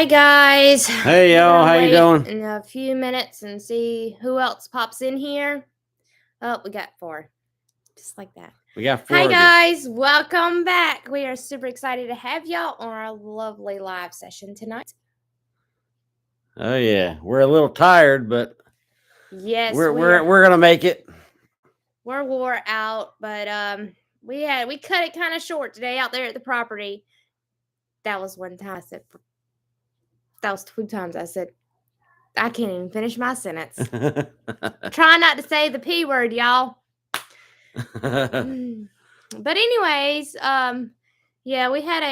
Hi guys. Hey We're y'all, gonna how you wait doing? in a few minutes and see who else pops in here. Oh, we got 4. Just like that. We got Hi 4 of you. guys, welcome back. We are super excited to have y'all on our lovely live session tonight. Oh yeah, we're a little tired, but Yes, we're gonna make it. we're wore out, but we cut it kind of short today out there at the property. That was one time I said. That was 2 times I said. I can't even finish my sentence. Try not to say the P word, y'all. But anyways, yeah, we had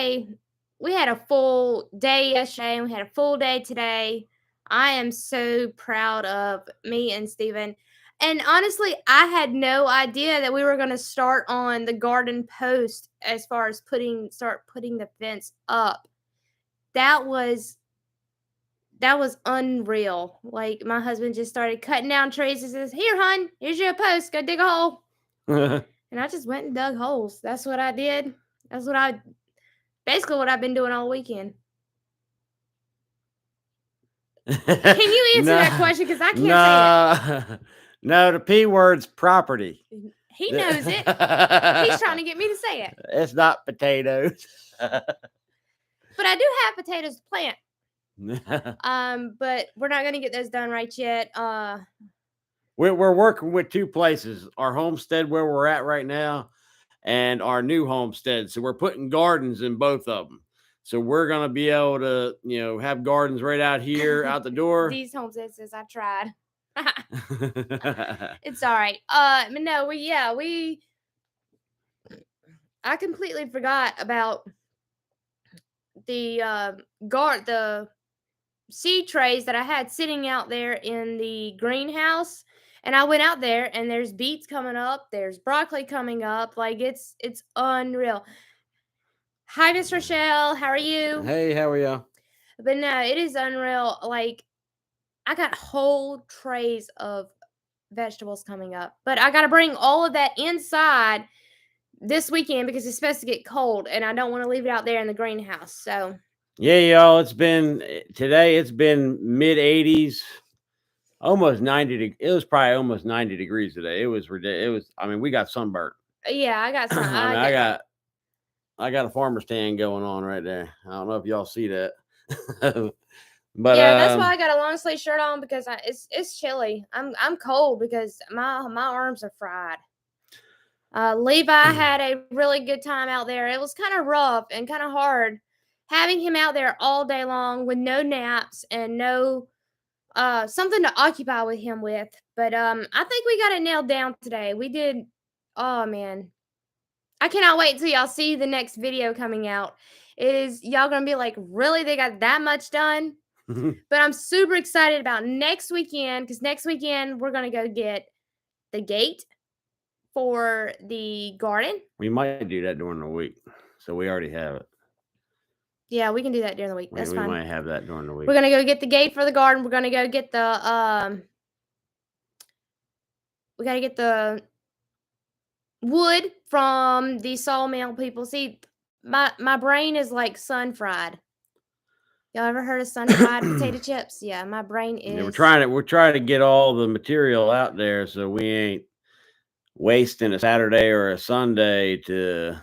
a full day yesterday and we had a full day today. I am so proud of me and Steven. And honestly, I had no idea that we were going to start on the garden post as far as start putting the fence up. That was unreal. Like my husband just started cutting down trees and says, "Here, hon, here's your post. Go dig a hole." And I just went and dug holes. That's what I did. That's basically what I've been doing all weekend. Can you answer that question? Because I can't say it. No, the P word's property. He knows it. He's trying to get me to say it. It's not potatoes. But I do have potatoes to plant. But we're not gonna get those done right yet. We're working with 2 places: our homestead where we're at right now, and our new homestead. So we're putting gardens in both of them. So we're gonna be able to, have gardens right out here, out the door. These homesteads, I tried. It's all right. No, I completely forgot about the seed trays that I had sitting out there in the greenhouse. And I went out there and there's beets coming up, there's broccoli coming up. Like it's unreal. Hi, Miss Rochelle. How are you? Hey, how are y'all? But no, it is unreal. Like I got whole trays of vegetables coming up. But I gotta bring all of that inside this weekend because it's supposed to get cold and I don't want to leave it out there in the greenhouse. So yeah, y'all, it's been mid 80s, almost 90. It was probably almost 90 degrees today. It was ridiculous. I mean, we got sunburnt. yeah, I got some. I got a farmer's tan going on right there. I don't know if y'all see that. But yeah, that's why I got a long sleeve shirt on because it's chilly. I'm cold because my arms are fried. Levi had a really good time out there. It was kind of rough and kind of hard having him out there all day long with no naps and no something to occupy with him with. But I think we got it nailed down today. We did. Oh man, I cannot wait until y'all see the next video coming out. Is y'all gonna be like, really? They got that much done? But I'm super excited about next weekend because next weekend we're gonna go get the gate for the garden. We might do that during the week, so we already have it. Yeah, we can do that during the week. That's fine. We might have that during the week. We're gonna go get the gate for the garden. We're gonna go get the we gotta get the wood from the sawmill people. See, my brain is like sun fried. Y'all ever heard of sun fried potato chips? Yeah, my brain is. Yeah, we're trying to get all the material out there so we ain't wasting a Saturday or a Sunday to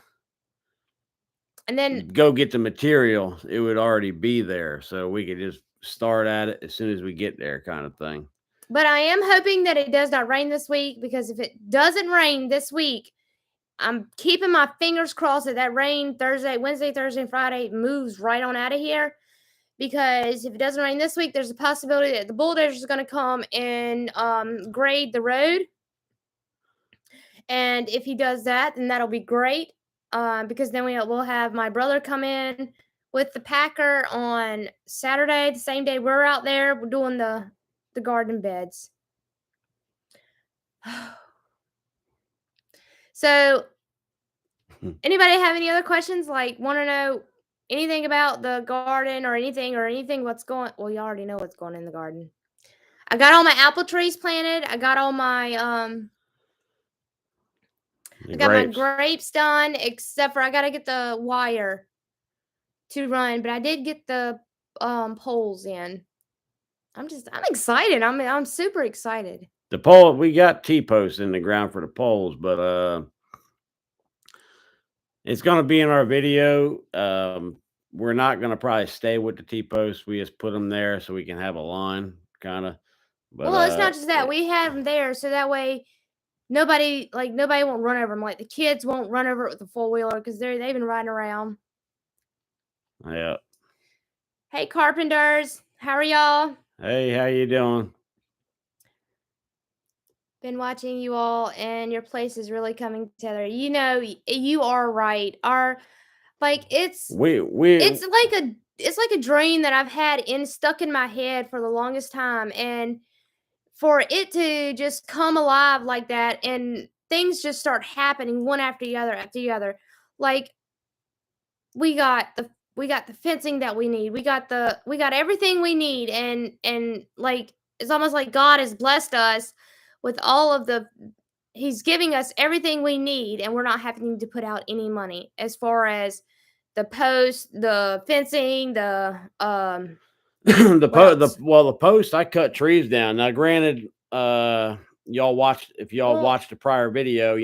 and then go get the material. It would already be there, so we could just start at it as soon as we get there, kind of thing. But I am hoping that it does not rain this week because if it doesn't rain this week, I'm keeping my fingers crossed that rain Wednesday, Thursday, and Friday moves right on out of here. Because if it doesn't rain this week, there's a possibility that the bulldozer is going to come and grade the road. And if he does that, then that'll be great. Because then we'll have my brother come in with the packer on Saturday, the same day we're out there. We're doing the garden beds. So, anybody have any other questions? Like, want to know anything about the garden or anything what's going? Well, you already know what's going in the garden. I got all my apple trees planted. I got all my my grapes done, except for I gotta get the wire to run. But I did get the poles in. I'm excited. I'm super excited. The pole, we got T-posts in the ground for the poles, but it's gonna be in our video. We're not gonna probably stay with the T-posts. We just put them there so we can have a line, kind of. But Well, it's not just that. We have them there so that way nobody won't run over them. Like the kids won't run over it with a four-wheeler because they've been riding around. yeah. Hey, carpenters, how are y'all? Hey, how you doing? Been watching you all, and your place is really coming together. You know, you are right. It's We it's like a dream that I've had stuck in my head for the longest time, and for it to just come alive like that, and things just start happening one after the other. Like we got the fencing that we need. We got everything we need, and like it's almost like God has blessed us with all of the he's giving us everything we need, and we're not having to put out any money as far as the post, the fencing, the the what else? the post, I cut trees down. Now, granted, y'all watched if y'all Well, watched the prior video,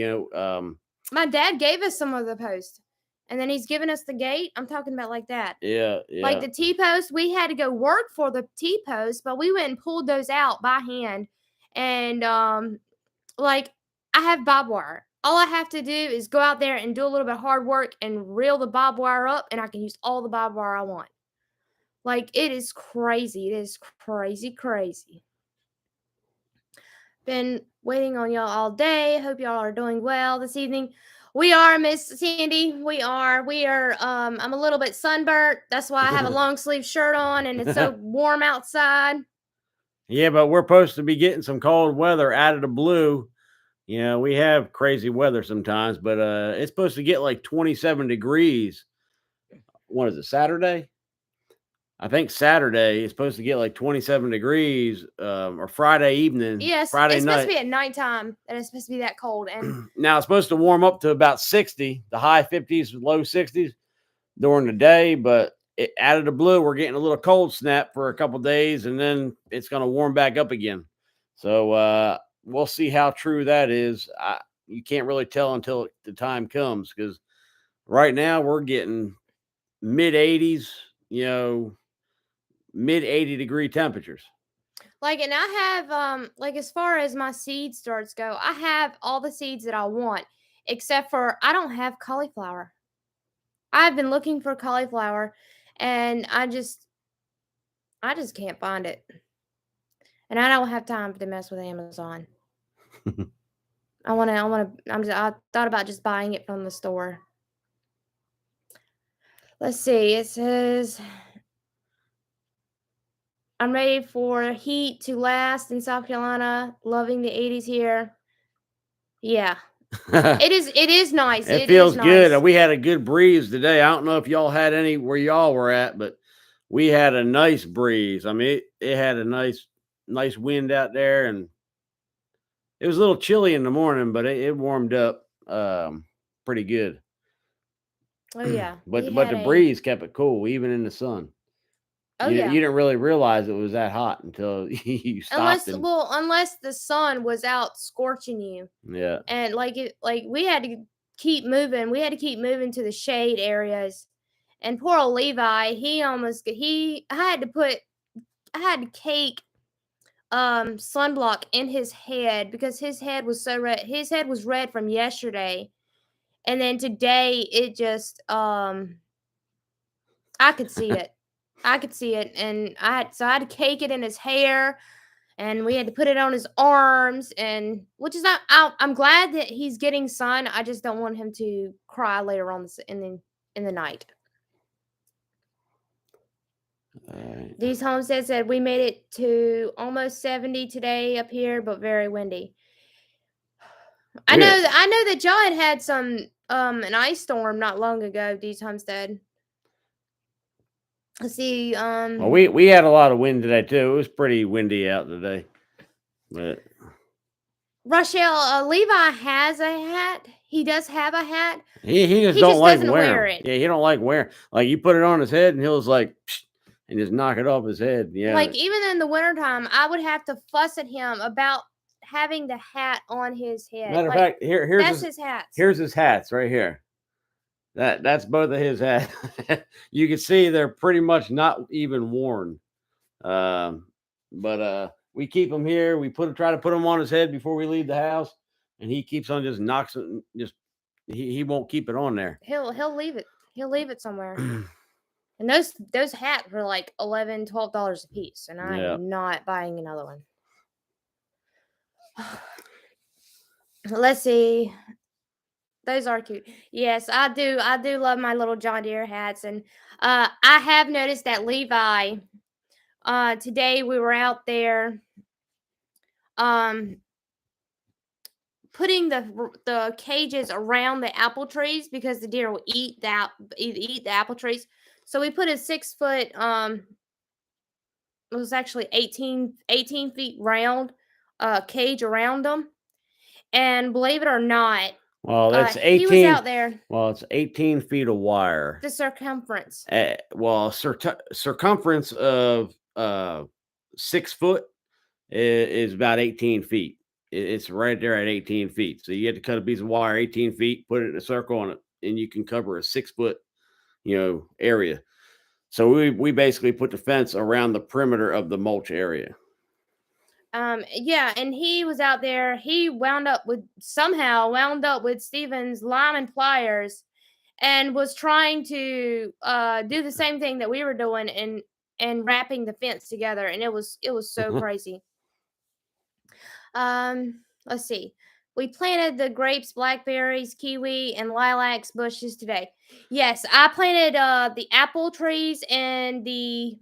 my dad gave us some of the post, and then he's given us the gate. I'm talking about like that. yeah, Like yeah. the T post, we had to go work for the T post, but we went and pulled those out by hand. And like I have barbed wire. All I have to do is go out there and do a little bit of hard work and reel the barbed wire up, and I can use all the barbed wire I want. Like it is crazy. It is crazy, crazy. Been waiting on y'all all day. Hope y'all are doing well this evening. We are, Miss Sandy. We are. I'm a little bit sunburnt. That's why I have a long sleeve shirt on and it's so warm outside. Yeah, but we're supposed to be getting some cold weather out of the blue. We have crazy weather sometimes, but it's supposed to get like 27 degrees. What is it, Saturday? I think Saturday is supposed to get like 27 degrees, or Friday evening, Yes, Friday it's supposed to night. be at nighttime that it's supposed to be that cold. And Now it's supposed to warm up to about 60, the high 50s, low 60s during the day, but out of the blue, we're getting a little cold snap for a couple days, and then it's going to warm back up again. So we'll see how true that is. You can't really tell until the time comes, because right now we're getting mid 80s, mid 80-degree temperatures. like, and I have like as far as my seed starts go, I have all the seeds that I want, except for I don't have cauliflower. I've been looking for cauliflower, and I just can't find it. And I don't have time to mess with Amazon. I thought about just buying it from the store. Let's see. It says I'm ready for heat to last in South Carolina. Loving the 80s here. Yeah. It is nice. It It is feels good. nice. We had a good breeze today. I don't know if y'all had any where y'all were at, but we had a nice breeze. I mean, it had a nice wind out there, and it was a little chilly in the morning, but it warmed up pretty good. Oh yeah. But We the had a breeze kept it cool even in the sun. Oh You yeah. didn't really realize it was that hot until you stopped and Unless the sun was out scorching you. yeah. And we had to keep moving. We had to keep moving to the shade areas. And poor old Levi, I had to cake sunblock in his head because his head was so red. His head was red from yesterday. And then today it just I could see it. I could see it, and I had to cake it in his hair, and we had to put it on his arms, and which is not. I'm glad that he's getting sun. I just don't want him to cry later on in the night. These Homestead said we made it to almost 70 today up here, but very windy. I know that y'all had some an ice storm not long ago. These Homestead. Let's see. Well, we had a lot of wind today too. It was pretty windy out today. But Rochelle, Levi has a hat. He does have a hat. he just He don't just like doesn't wearing wear 'em. it. Yeah, he don't like wearing. Like you put it on his head, and he was like, psh, and just knock it off his head. Yeah. Like even in the wintertime, I would have to fuss at him about having the hat on his head. Matter of Like fact, here's that's his his hats. here's his hats right here. That's both of his hats. You can see they're pretty much not even worn. Um, but we keep him here. We try to put him on his head before we leave the house, and he keeps on just knocks it. Just he won't keep it on there. He'll leave it. He'll leave it somewhere. And those hats were like $11, $12 a piece, and I Yeah. am not buying another one. Let's see. Those are cute. Yes, I do. I do love my little John Deere hats, and I have noticed that Levi. Today we were out there, um, putting the cages around the apple trees because the deer will eat the apple trees. So we put a 6 foot it was actually 18 feet round cage around them, and believe it or not, Well, that's he was 18. out there. Well, it's 18 feet of wire. The circumference. Well, circumference of 6 foot is about 18 feet. It's right there at 18 feet. So you have to cut a piece of wire 18 feet, put it in a circle on it, and you can cover a 6 foot, area. So we basically put the fence around the perimeter of the mulch area. Yeah, and he was out there. He somehow wound up with Steven's lime and pliers, and was trying to do the same thing that we were doing, and wrapping the fence together, and it was so crazy. Let's see. We planted the grapes, blackberries, kiwi, and lilacs bushes today. Yes, I planted the apple trees and the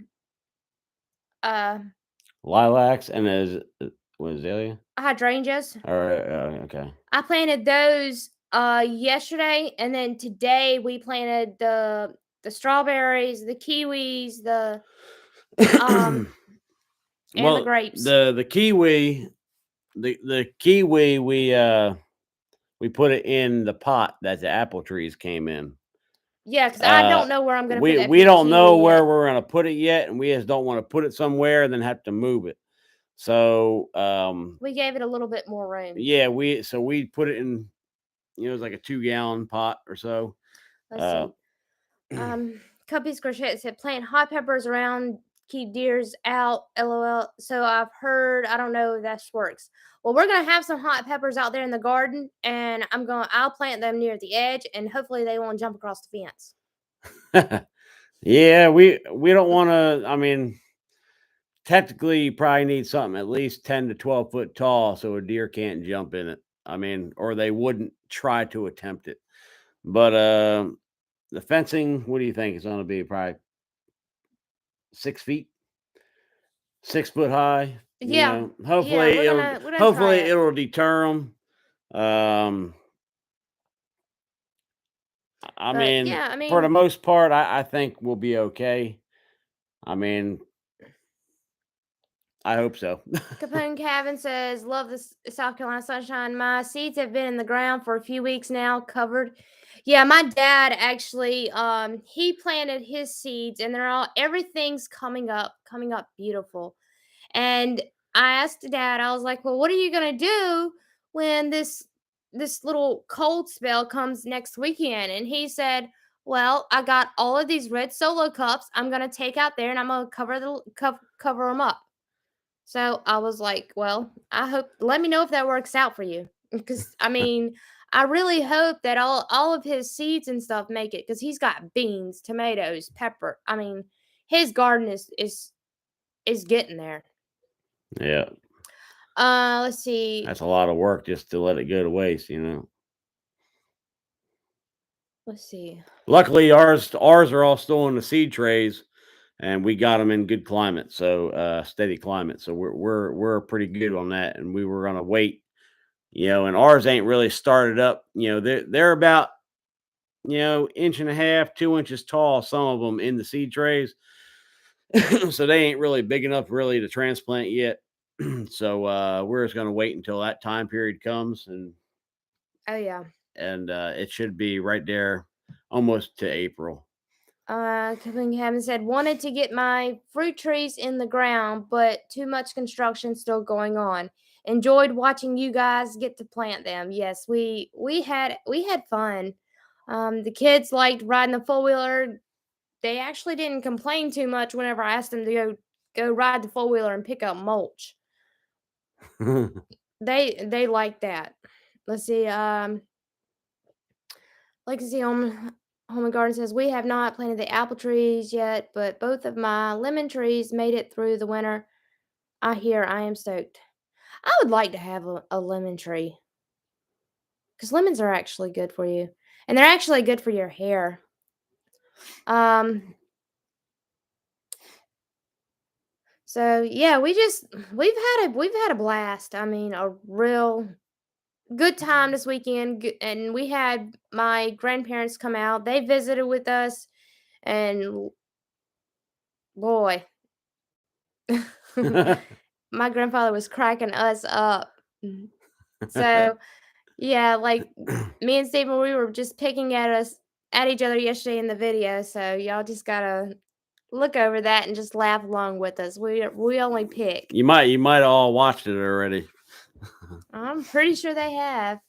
uh Lilacs and azalea. hydrangeas. All right. Okay. I planted those yesterday, and then today we planted the strawberries, the kiwis, um and the Well, grapes. the kiwi, the kiwi, we put it in the pot that the apple trees came in. Yeah, because I don't know where I'm gonna put that We big don't know kiwi where yet. we're gonna put it yet, and we just don't want to put it somewhere and then have to move it. So We gave it a little bit more room. yeah, we put it in, it was like a 2-gallon pot or so. Let's see. Cuppies Crochet said plant hot peppers around, keep deers out. LOL. So I've heard. I don't know if that works. Well, we're gonna have some hot peppers out there in the garden, and I'll plant them near the edge, and hopefully they won't jump across the fence. Yeah, we don't want to. I mean, technically, you probably need something at least 10 to 12 foot tall so a deer can't jump in it. I mean, or they wouldn't try to attempt it. But the fencing, what do you think? It's going to be probably 6 feet, 6 foot high. Yeah, yeah. Hopefully We're gonna try it. it'll deter them. I But mean, yeah, I for the mean, most part, I think we'll be okay. I mean, I hope so. Capone Cabin says, "Love this South Carolina sunshine. My seeds have been in the ground for a few weeks now, covered." Yeah, my dad actually, he planted his seeds, and everything's coming up beautiful. And I asked Dad, I was like, "Well, what are you gonna do when this little cold spell comes next weekend?" And he said, "Well, I got all of these red Solo cups. I'm gonna take out there, and I'm gonna cover them up." So I was like, "Well, let me know if that works out for you." Because I mean, I really hope that all of his seeds and stuff make it, because he's got beans, tomatoes, pepper. I mean, his garden is getting there. Yeah, Let's see. that's a lot of work just to let it go to waste. Let's see. Luckily, ours are all still in the seed trays, and we got them in good climate, so steady climate. So we're pretty good on that, and we were gonna wait, and ours ain't really started up. They're about inch and a half, 2 inches tall. Some of them in the seed trays, so they ain't really big enough really to transplant yet. So we're just gonna wait until that time period comes, Oh yeah. and it should be right there almost to April. Copenhagen said, wanted to get my fruit trees in the ground, but too much construction still going on. Enjoyed watching you guys get to plant them. Yes, we had fun. The kids liked riding the four wheeler. They actually didn't complain too much whenever I asked them to go ride the four wheeler and pick up mulch. They like that. Let's see. Legacy Home and Garden says we have not planted the apple trees yet, but both of my lemon trees made it through the winter. I am stoked. I would like to have a lemon tree because lemons are actually good for you, and they're actually good for your hair. So yeah, we've had a blast. I mean, a real good time this weekend, and we had my grandparents come out. They visited with us, and boy, my grandfather was cracking us up. So yeah, like me and Stephen, we were just picking at each other yesterday in the video. So y'all just gotta look over that and just laugh along with us. We only pick. You might all watched it already. I'm pretty sure they have.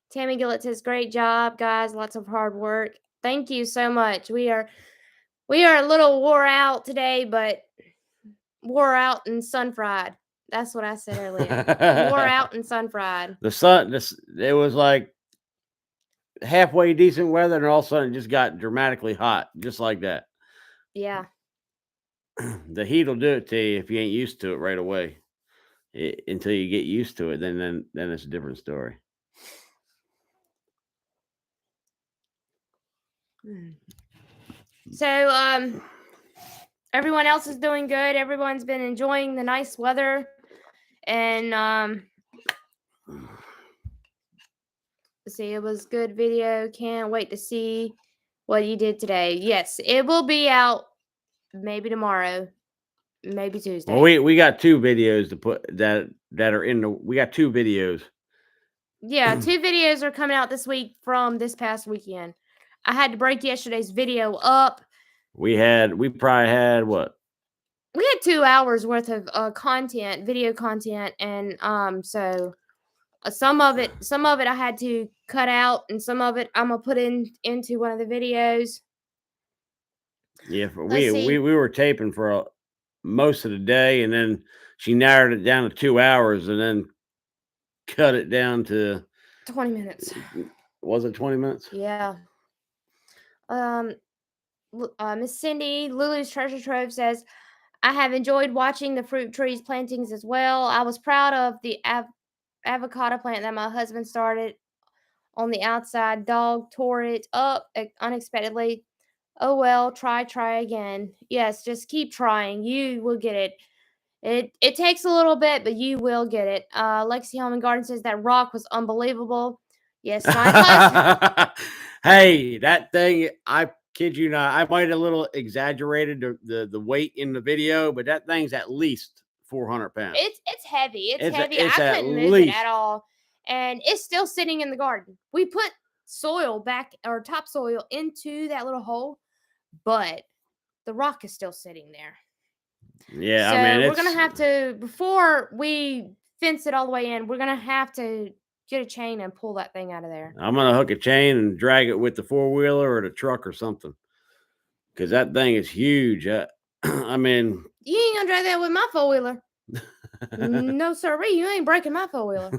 Tammy Gillett says, "Great job, guys! Lots of hard work. Thank you so much. We are a little wore out today, but wore out and sun fried. That's what I said earlier. Wore out and sun fried. It was like halfway decent weather, and all of a sudden it just got dramatically hot, just like that. Yeah. The heat will do it to you if you ain't used to it right away. Until you get used to it, then it's a different story. So everyone else is doing good. Everyone's been enjoying the nice weather, and see, it was good video. Can't wait to see what you did today. Yes, it will be out maybe tomorrow, maybe Tuesday. Well, we got 2 videos to put that are in the. We got 2 videos. Yeah, 2 videos are coming out this week from this past weekend. I had to break yesterday's video up. We probably had what? We had 2 hours worth of video content, and so some of it I had to cut out, and some of it I'm gonna put into one of the videos. Yeah, we were taping for most of the day, and then she narrowed it down to 2 hours, and then cut it down to 20 minutes. Was it 20 minutes? Yeah. Miss Cindy, Lulu's Treasure Trove says, I have enjoyed watching the fruit trees plantings as well. I was proud of the avocado plant that my husband started on the outside. Dog tore it up unexpectedly. Oh well, try again. Yes, just keep trying. You will get it. It takes a little bit, but you will get it. Lexi Home and Garden says that rock was unbelievable. Yes, my husband. Hey, that thing, I kid you not, I might have a little exaggerated the weight in the video, but that thing's at least 400 pounds. It's heavy. It's heavy. I couldn't move it at all. And it's still sitting in the garden. We put soil back, or topsoil, into that little hole, but the rock is still sitting there. Yeah, so I mean, we're gonna have to, before we fence it all the way in, we're gonna have to get a chain and pull that thing out of there. I'm gonna hook a chain and drag it with the 4-wheeler or the truck or something, because that thing is huge. I mean, you ain't gonna drag that with my 4-wheeler. No sirree, you ain't breaking my 4-wheeler.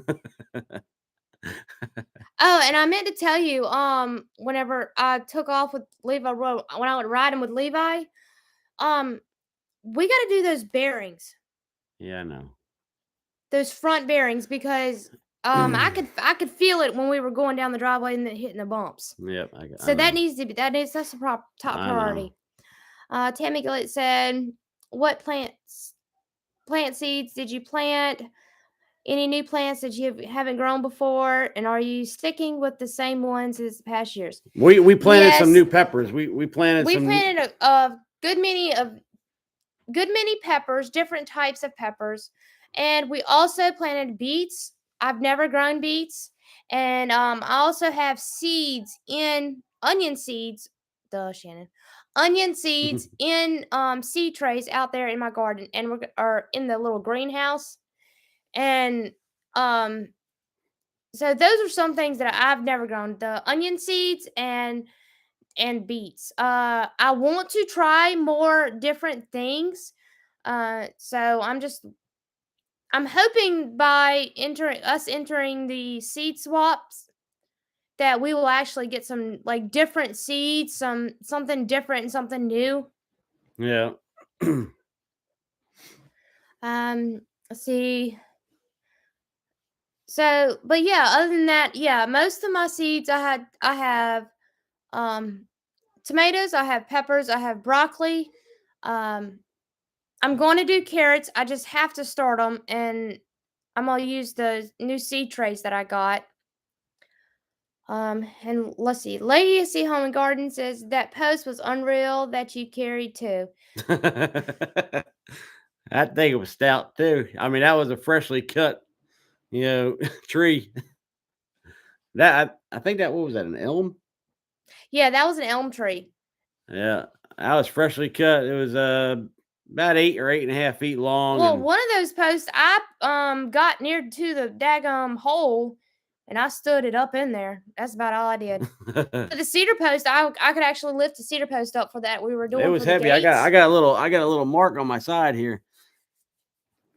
Oh, and I meant to tell you, whenever I took off with Levi, when I would ride him with Levi, we got to do those bearings. Yeah, I know. Those front bearings, because I could feel it when we were going down the driveway and hitting the bumps. Yep. That needs to be that's the top priority. Tammy Gillett said, "What plant seeds did you plant? Any new plants that you haven't grown before, and are you sticking with the same ones as the past years?" We planted some new peppers. We planted a good many peppers, different types of peppers, and we also planted beets. I've never grown beets, and I also have onion seeds Shannon. Onion seeds in seed trays out there in my garden, and are in the little greenhouse. And um so those are some things that I've never grown. The onion seeds and beets. I want to try more different things. So I'm hoping by entering the seed swaps that we will actually get some like different seeds, something different and something new. Yeah. Let's see. So, but yeah, other than that, yeah, most of my seeds I have um tomatoes, I have peppers, I have broccoli. Um I'm going to do carrots. I just have to start them, and I'm going to use the new seed trays that I got. And let's see. Legacy Home and Garden says that post was unreal that you carried too. I think it was stout too. I mean, that was a freshly cut, tree. I think that what was that, an elm? Yeah, that was an elm tree. Yeah, that was freshly cut. It was about 8 or 8.5 feet long, Well, and one of those posts I got near to the daggum hole, and I stood it up in there. That's about all I did. But the cedar post, I could actually lift the cedar post up for that we were it doing was for the heavy. I gates. got a little mark on my side here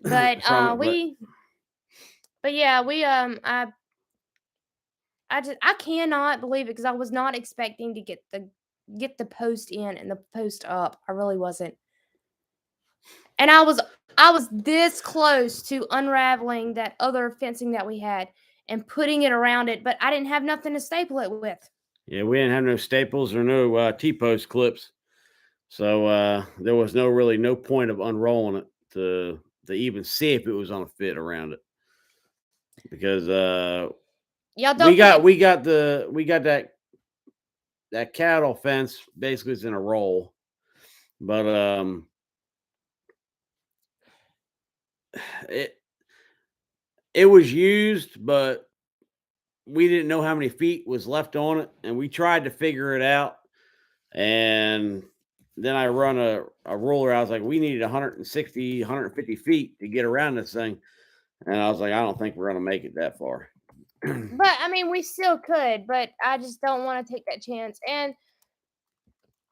But from it, but yeah, I cannot believe it because I was not expecting to get the post in and the post up. I really wasn't. And I was this close to unraveling that other fencing that we had and putting it around it, but I didn't have nothing to staple it with. yeah, we didn't have no staples or no T-post clips, so there was no point of unrolling it to even see if it was on a fit around it, because Y'all don't forget. we got that cattle fence basically is in a roll, but it it was used, but we didn't know how many feet was left on it, and we tried to figure it out. And then I run a ruler. I was like, we needed 160, 150 feet to get around this thing, and I was like, I don't think we're gonna make it that far. But I mean, we still could, but I just don't want to take that chance. And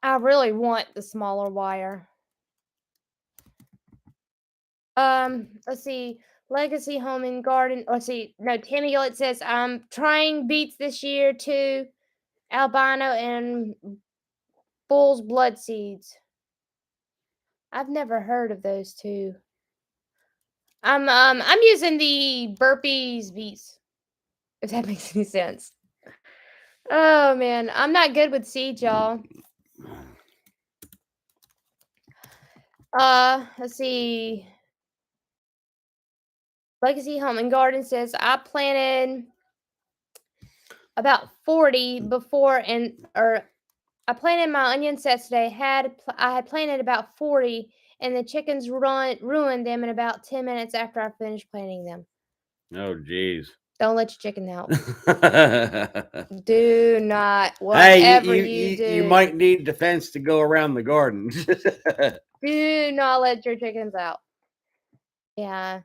I really want the smaller wire. Let's see. Legacy Home and Garden. Let's see. No, Tammy Gillett says I'm trying beets this year too. Albino and bull's blood seeds. I've never heard of those two. I'm using the burpees beets. If that makes any sense. Oh man, I'm not good with seeds, y'all. Let's see. Legacy Home and Garden says I planted about 40 before I planted my onion sets today. I had planted about 40 and the chickens ruined them in about 10 minutes after I finished planting them. Oh, geez. Don't let your chicken out. Do not. Hey, Whatever you do. you might need the fence to go around the garden. Do not let your chickens out. Yeah.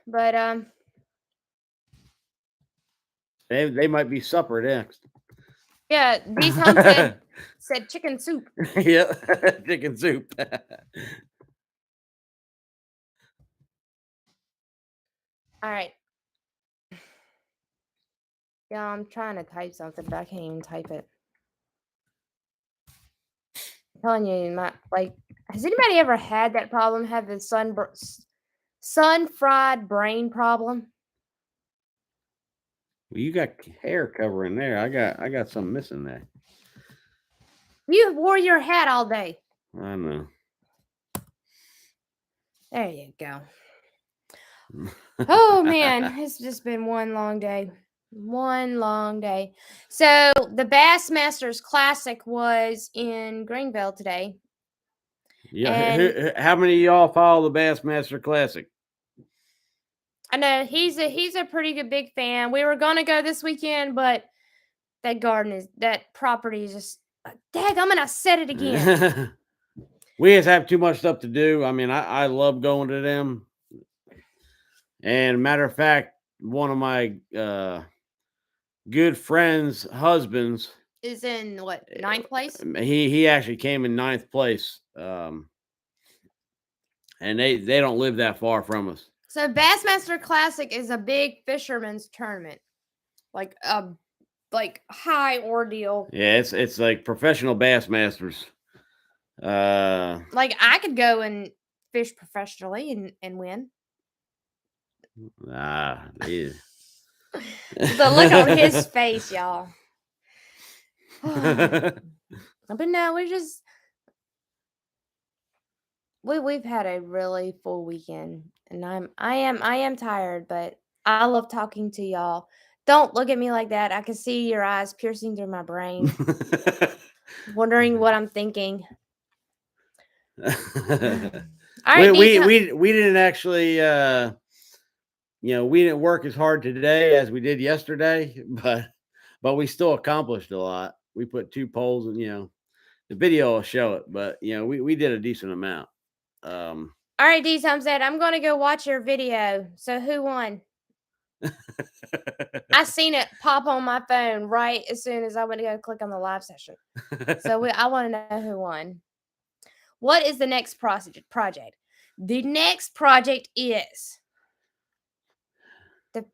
But They might be supper next. yeah, these Homestead said chicken soup. Yeah, chicken soup. All right. Yeah, I'm trying to type something, but I can't even type it. I'm telling you, has anybody ever had that problem? Have the sun fried brain problem? Well, you got hair covering there. I got something missing there. You wore your hat all day. I know. There you go. Oh man, it's just been one long day. One long day. So the Bassmasters Classic was in Greenville today. Yeah. How many of y'all follow the Bassmaster Classic? I know he's a pretty good big fan. We were gonna go this weekend, but that property is just dag, I'm gonna set it again. We just have too much stuff to do. I mean, I love going to them. And matter of fact, one of my good friends' husbands, Is in what, ninth place? he actually came in ninth place. And they don't live that far from us. So Bassmaster Classic is a big fisherman's tournament, like a high ordeal. Yeah, it's like professional bass masters. Like I could go and fish professionally and win. Yeah. The look on his face, y'all. But no, we've had a really full weekend, and I am tired, but I love talking to y'all. Don't look at me like that. I can see your eyes piercing through my brain, wondering what I'm thinking. All right, we didn't actually we didn't work as hard today as we did yesterday, but we still accomplished a lot. We put 2 poles, and the video will show it, but we did a decent amount. All right, D Homestead, I'm gonna go watch your video. So who won? I seen it pop on my phone right as soon as I went to go click on the live session. So I want to know who won. What is the next project? The next project is the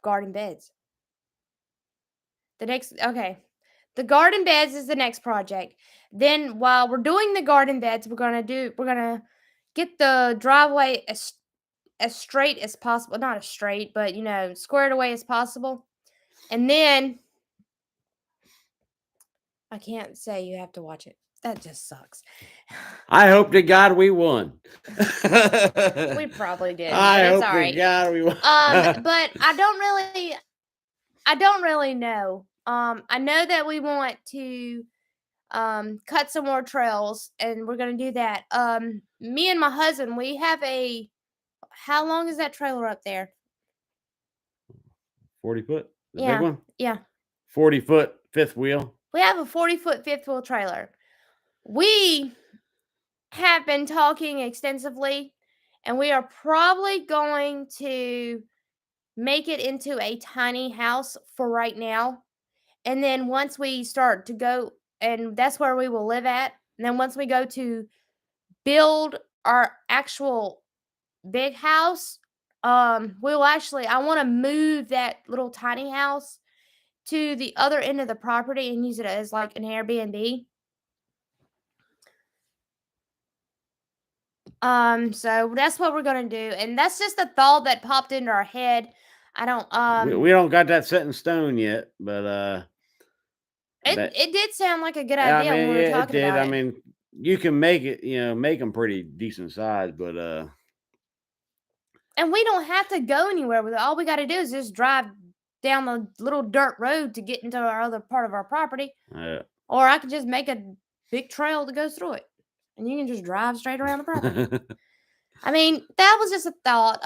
garden beds. The garden beds is the next project. Then while we're doing the garden beds, we're gonna get the driveway as straight as possible. Not as straight, but squared away as possible. And then I can't say, you have to watch it. That just sucks. I hope to God we won. We probably did. I hope all to right. God we won. But I don't really know. I know that we want to cut some more trails, and we're gonna do that. Me and my husband, we have how long is that trailer up there? 40 foot? The Yeah, big one? yeah. 40-foot fifth wheel. We have a 40-foot fifth wheel trailer. We have been talking extensively, and we are probably going to make it into a tiny house for right now. And then once we start to go, and that's where we will live at. And then once we go to build our actual big house, I want to move that little tiny house to the other end of the property and use it as like an Airbnb. So that's what we're gonna do, and that's just a thought that popped into our head. I don't We don't got that set in stone yet, but it did sound like a good I idea when mean, we were yeah, it talking did. about I it. mean, you can make it, make them pretty decent size, but And we don't have to go anywhere with it. All we got to do is just drive down the little dirt road to get into our other part of our property. Or I could just make a big trail that goes through it, and you can just drive straight around the property. I mean, that was just a thought.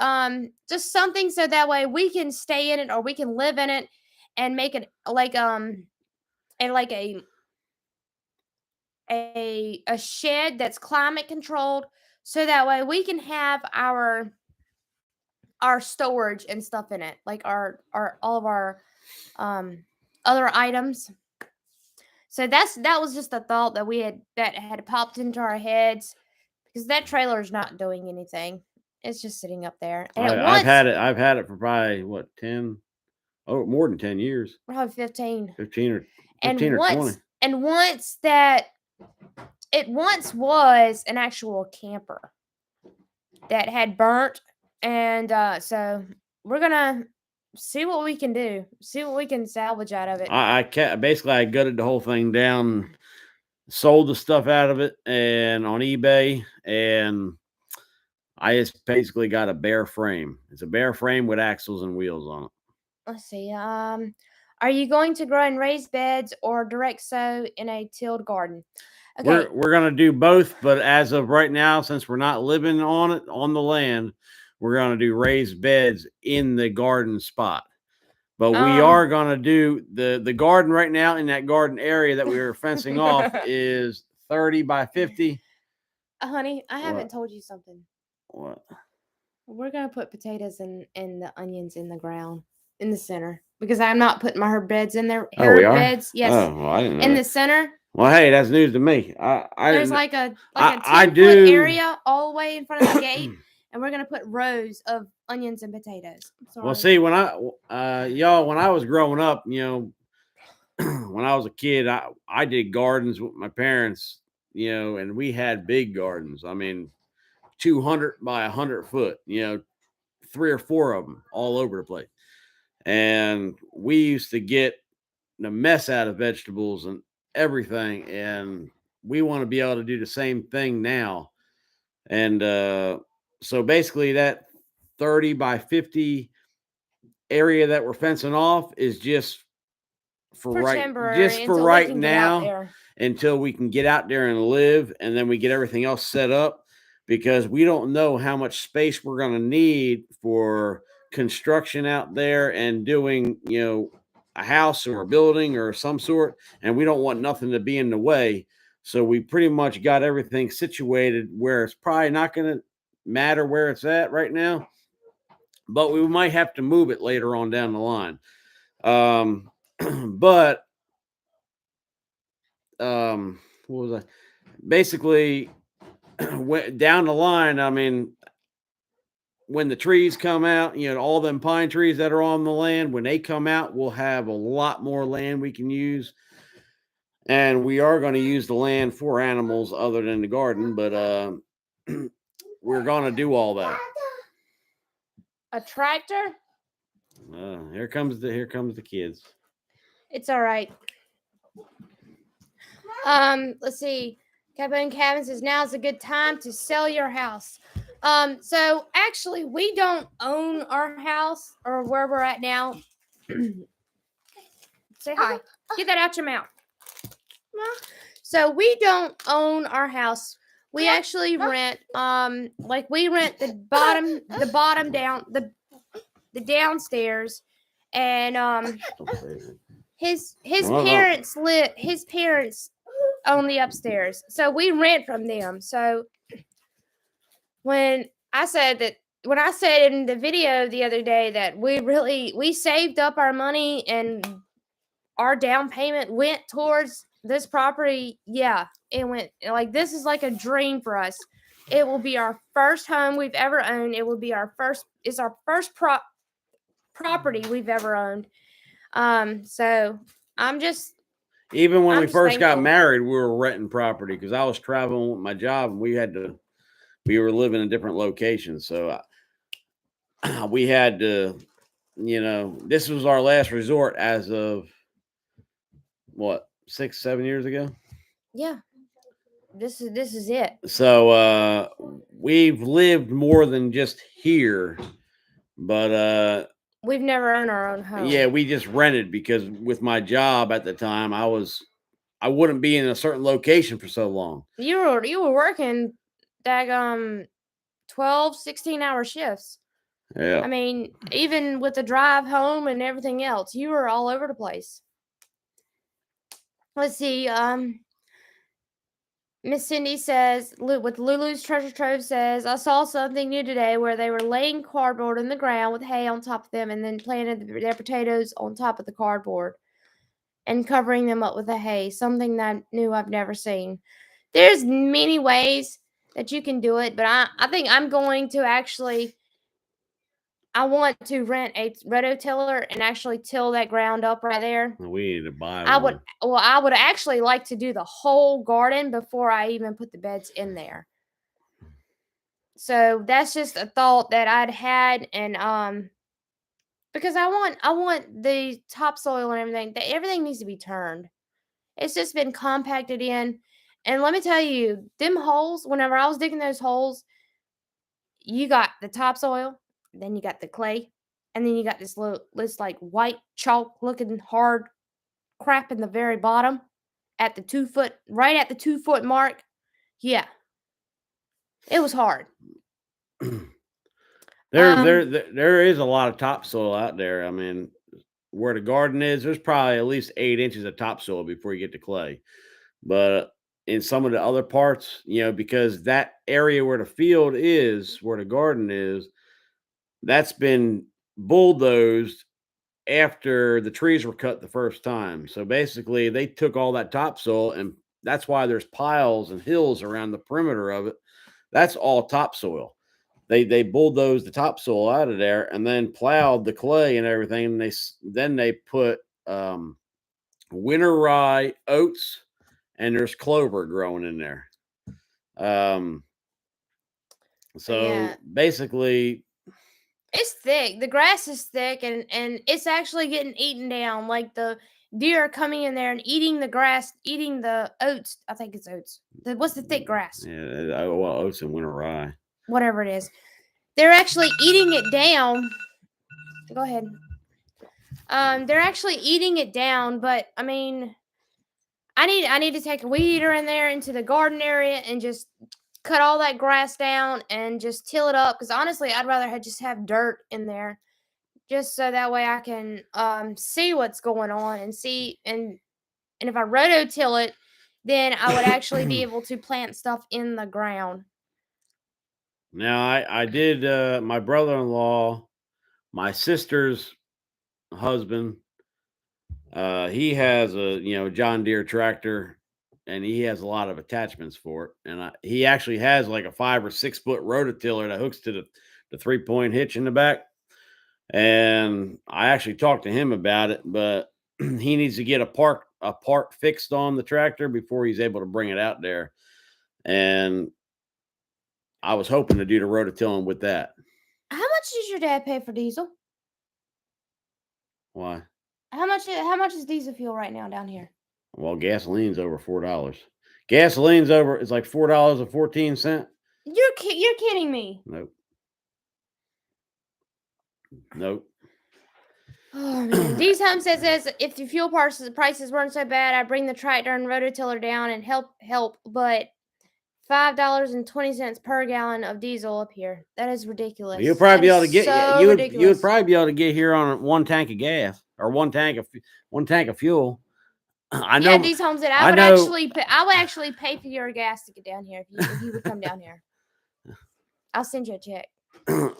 Just something so that way we can stay in it or we can live in it and make it like a shed that's climate controlled, so that way we can have our storage and stuff in it, like our all of our other items. So that was just a thought that had popped into our heads, because that trailer is not doing anything. It's just sitting up there. And I've had it for probably what, 10, more than 10 years. Probably 15. 15 or And 20. once that it once was an actual camper that had burnt, and so we're gonna see what we can do, see what we can salvage out of it. I gutted the whole thing down, sold the stuff out of it, and on eBay, and I just basically got a bare frame. It's a bare frame with axles and wheels on it. Let's see. Are you going to grow in raised beds or direct sow in a tilled garden? Okay. We're gonna do both, but as of right now, since we're not living on the land, we're going to do raised beds in the garden spot. But we Um, are going to do the garden right now in that garden area that we were fencing off is 30 by 50. honey, I haven't What? told you something. What? We're gonna put potatoes and the onions in the ground in the center because I'm not putting my herb beds in there. Oh, we Herb are? beds, yes, Oh, well, I didn't know in that. the center. Well, hey, that's news to me. I There's didn't. like a I 10-foot do. area all the way in front of the gate, and we're gonna put rows of onions and potatoes. I'm Well, sorry. see, when y'all, when I was growing up, when I was a kid, I did gardens with my parents, and we had big gardens. I mean, 200 by 100 foot, 3 or 4 of them all over the place. And we used to get the mess out of vegetables and everything. And we want to be able to do the same thing now. And so basically, that 30 by 50 area that we're fencing off is just For right temporary for until they right can get out now, there. until we can get out there and live, and then we get everything else set up, because we don't know how much space we're going to need for construction out there and doing a house or a building or some sort, and we don't want nothing to be in the way. So we pretty much got everything situated where it's probably not going to matter where it's at right now, but we might have to move it later on down the line. But what was I basically went down the line? I mean, when the trees come out, all them pine trees that are on the land, when they come out, we'll have a lot more land we can use. And we are going to use the land for animals other than the garden, but we're going to do all that. A tractor? Here comes the kids. It's all right. Let's see. Cabin Cabin says now is a good time to sell your house. So actually, we don't own our house or where we're at now. Say hi. Get that out your mouth. So we don't own our house. We actually rent. Like we rent the bottom down the downstairs, and his parents live. His parents own the upstairs, so we rent from them. So when I said in the video the other day that we saved up our money and our down payment went towards this property, yeah, it went like this is like a dream for us. It will be our first home we've ever owned. It will be our first property we've ever owned. So I'm just Even when I'm we just first got thankful. married, we were renting property because I was traveling with my job, and we were living in different locations. So we had to, this was our last resort as of what, 6-7 years ago. Yeah, this is it. So we've lived more than just here, but We've never owned our own home. yeah, we just rented because with my job at the time, I wouldn't be in a certain location for so long. You were working that 12, 16-hour shifts. Yeah. I mean, even with the drive home and everything else, you were all over the place. Let's see. Miss Cindy says, with Lulu's Treasure Trove says, I saw something new today where they were laying cardboard in the ground with hay on top of them and then planted their potatoes on top of the cardboard and covering them up with the hay. Something that new I've never seen. There's many ways that you can do it, but I think I'm going to actually, I want to rent a rototiller and actually till that ground up right there. We need to buy I one. I would actually like to do the whole garden before I even put the beds in there. So that's just a thought that I'd had, and because I want the topsoil and everything. Everything needs to be turned. It's just been compacted in, and let me tell you, them holes. Whenever I was digging those holes, you got the topsoil, then you got the clay, and then you got this like white chalk looking hard crap in the very bottom at the 2 foot, right at the 2 foot mark. Yeah. It was hard. There is a lot of topsoil out there. I mean, where the garden is, there's probably at least 8 inches of topsoil before you get to clay. But in some of the other parts, because that area where the field is, where the garden is, that's been bulldozed after the trees were cut the first time. So basically, they took all that topsoil, and that's why there's piles and hills around the perimeter of it. That's all topsoil. They bulldozed the topsoil out of there and then plowed the clay and everything. And they put winter rye, oats, and there's clover growing in there. So Yeah, basically, it's thick. The grass is thick, and it's actually getting eaten down. Like the deer are coming in there and eating the grass, eating the oats. I think it's oats. What's the thick grass? yeah, well, oats and winter rye. Whatever it is, they're actually eating it down. Go ahead. They're actually eating it down, but I mean, I need to take a weed eater in there into the garden area and just cut all that grass down and just till it up. Because honestly, I'd rather just have dirt in there, just so that way I can see what's going on and see and if I rototill it, then I would actually be able to plant stuff in the ground. Now I did my brother-in-law, my sister's husband. He has a John Deere tractor, and he has a lot of attachments for it. And he actually has like a 5 or 6 foot rototiller that hooks to the 3-point hitch in the back. And I actually talked to him about it, but he needs to get a part fixed on the tractor before he's able to bring it out there. And I was hoping to do the rototilling with that. How much does your dad pay for diesel? Why? How much is diesel fuel right now down here? Well, gasoline's over $4. Gasoline's over. It's like $4.14. You're kidding me. Nope. Nope. Oh man, D's Homestead says if the fuel prices weren't so bad, I'd bring the tractor and rototiller down and help. But $5.20 per gallon of diesel up here. That is ridiculous. You'll probably be able to get so you ridiculous. would probably be able to get here on one tank of gas or one tank of fuel. I know. Yeah, D's Homestead. I would actually pay for your gas to get down here if you would come down here. I'll send you a check.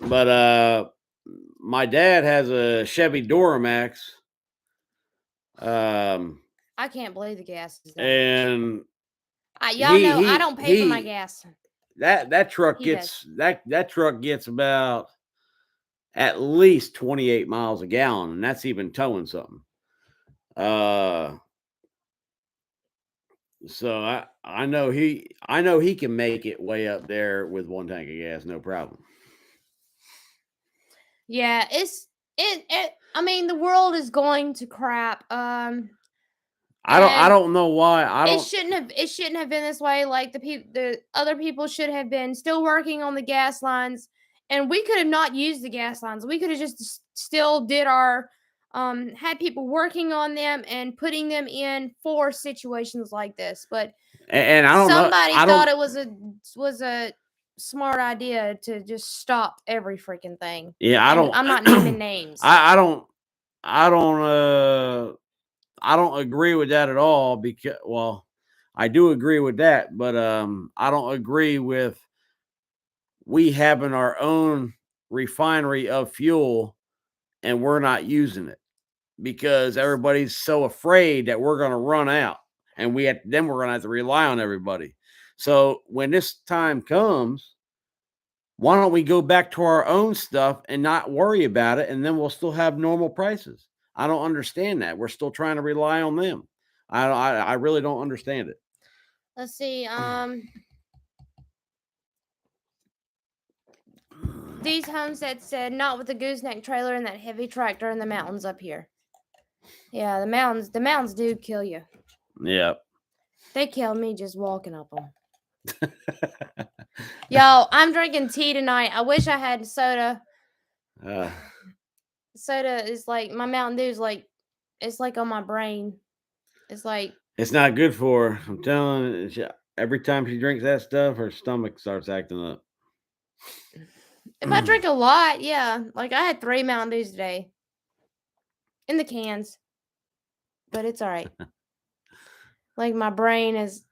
But my dad has a Chevy Duramax. I can't believe the gas is that and much. Y'all know I don't pay for my gas. That truck gets that truck gets about at least 28 miles a gallon, and that's even towing something. So I know he can make it way up there with one tank of gas, no problem. Yeah, I mean, the world is going to crap. I don't know why. It shouldn't have been this way. Like the other people should have been still working on the gas lines, and we could have not used the gas lines. We could have just still did our had people working on them and putting them in for situations like this. But and I don't somebody know. thought it was a smart idea to just stop every freaking thing. Yeah, I'm not naming names. I don't agree with that at all, because I do agree with that, but I don't agree with we having our own refinery of fuel and we're not using it because everybody's so afraid that we're going to run out, and we're going to have to rely on everybody. So when this time comes, why don't we go back to our own stuff and not worry about it, and then we'll still have normal prices? I don't understand that. We're still trying to rely on them. I really don't understand it. Let's see. These Homestead said not with the gooseneck trailer and that heavy tractor in the mountains up here. Yeah, the mountains do kill you. Yeah. They killed me just walking up them. Yo, I'm drinking tea tonight. I wish I had soda. Soda is like my Mountain Dew's like it's like on my brain. It's like it's not good for her. I'm telling you, every time she drinks that stuff, her stomach starts acting up. If I drink a lot, yeah. Like I had 3 Mountain Dews today in the cans, but it's all right. Like my brain is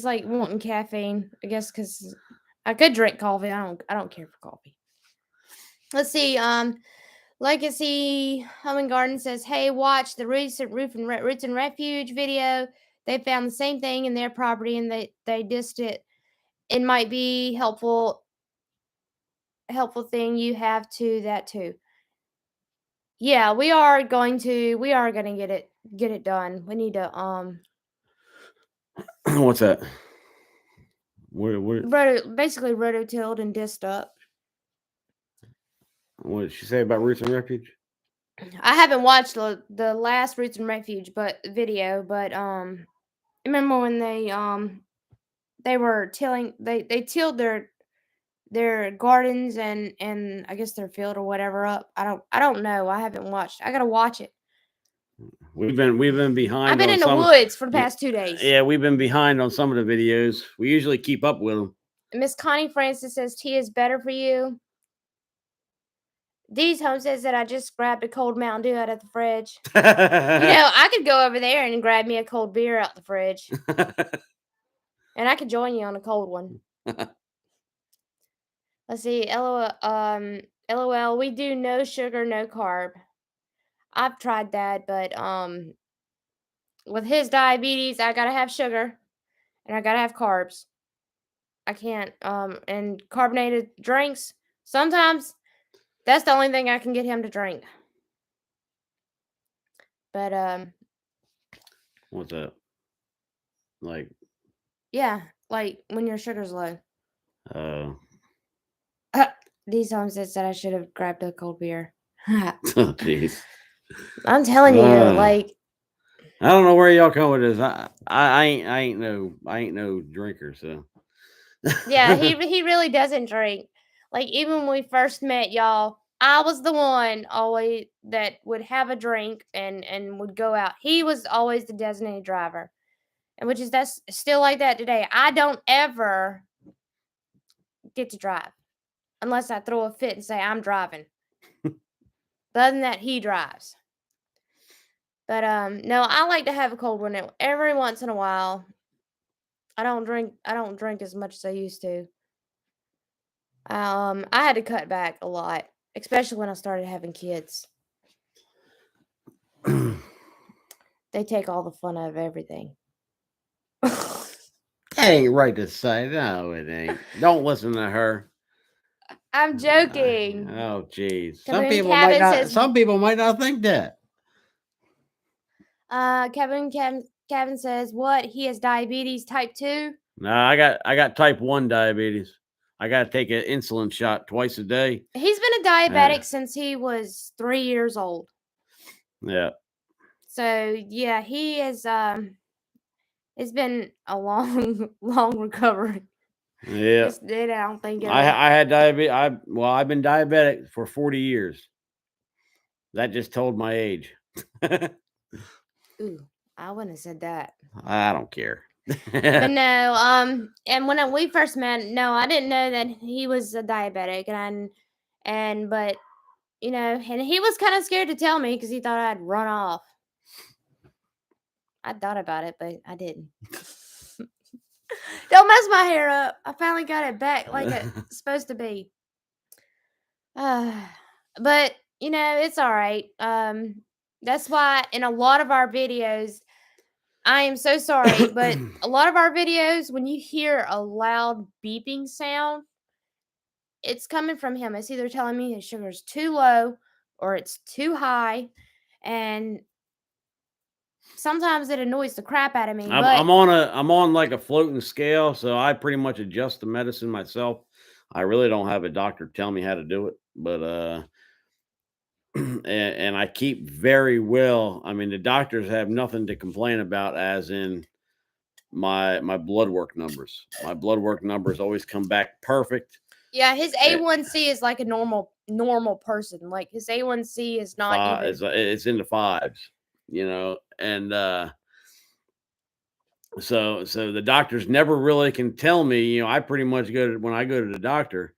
like wanting caffeine, I guess, because I could drink coffee. I don't care for coffee. Let's see. Legacy Home and Garden says, "Hey, watch the recent Roots and Refuge video. They found the same thing in their property, and they dissed it. It might be helpful thing you have to that too. Yeah, we are gonna get it done. We need to What's that? What basically rototilled and dissed up. what did she say about Roots and Refuge? I haven't watched the last Roots and Refuge video, but remember when they were tilling they tilled their gardens and I guess their field or whatever up. I don't know. I haven't watched. I gotta watch it. We've been I've behind been on in the some. woods for the past 2 days. Yeah, we've been behind on some of the videos. We usually keep up with them. Miss Connie Francis says tea is better for you. Dee's home says that I just grabbed a cold Mountain Dew out of the fridge. I could go over there and grab me a cold beer out the fridge. And I could join you on a cold one. Let's see. LOL, we do no sugar, no carb. I've tried that, but with his diabetes, I gotta have sugar and I gotta have carbs. I can't and carbonated drinks. Sometimes that's the only thing I can get him to drink. But What's that? Like, yeah, like when your sugar's low. oh, These homes said I should have grabbed a cold beer. jeez. I'm telling you, like I don't know where y'all come with this. I ain't no drinker, so yeah, he really doesn't drink. Like even when we first met, y'all, I was the one always that would have a drink and would go out. He was always the designated driver, and which is that's still like that today. I don't ever get to drive unless I throw a fit and say I'm driving. But other than that, he drives. But no, I like to have a cold one every once in a while. I don't drink as much as I used to. I had to cut back a lot, especially when I started having kids. They take all the fun out of everything. that ain't right to say. No, it ain't. Don't listen to her. I'm joking. Oh, jeez. Kevin Some people might not think that. Kevin says what? He has diabetes type 2? No, I got type 1 diabetes. I got to take an insulin shot twice a day. He's been a diabetic since he was 3 years old. Yeah. So, yeah, he is it's been a long recovery. Yeah. I don't think I had diabetes. I've been diabetic for 40 years. That just told my age. Ooh, I wouldn't have said that. I don't care. But no, and when we first met, no, I didn't know that he was a diabetic, but and he was kind of scared to tell me because he thought I'd run off. I thought about it, but I didn't. Don't mess my hair up. I finally got it back like it's supposed to be. But it's all right. That's why in a lot of our videos, I am so sorry, but a lot of our videos, when you hear a loud beeping sound, it's coming from him. It's either telling me his sugar is too low or it's too high, and sometimes it annoys the crap out of me. I'm on like a floating scale, so I pretty much adjust the medicine myself. I really don't have a doctor tell me how to do it, but and I keep very well. I mean, the doctors have nothing to complain about, as in my blood work numbers. My blood work numbers always come back perfect. Yeah, his A1C is like a normal person. Like his A1C is not even. It's in the 5s, and so the doctors never really can tell me. I pretty much when I go to the doctor,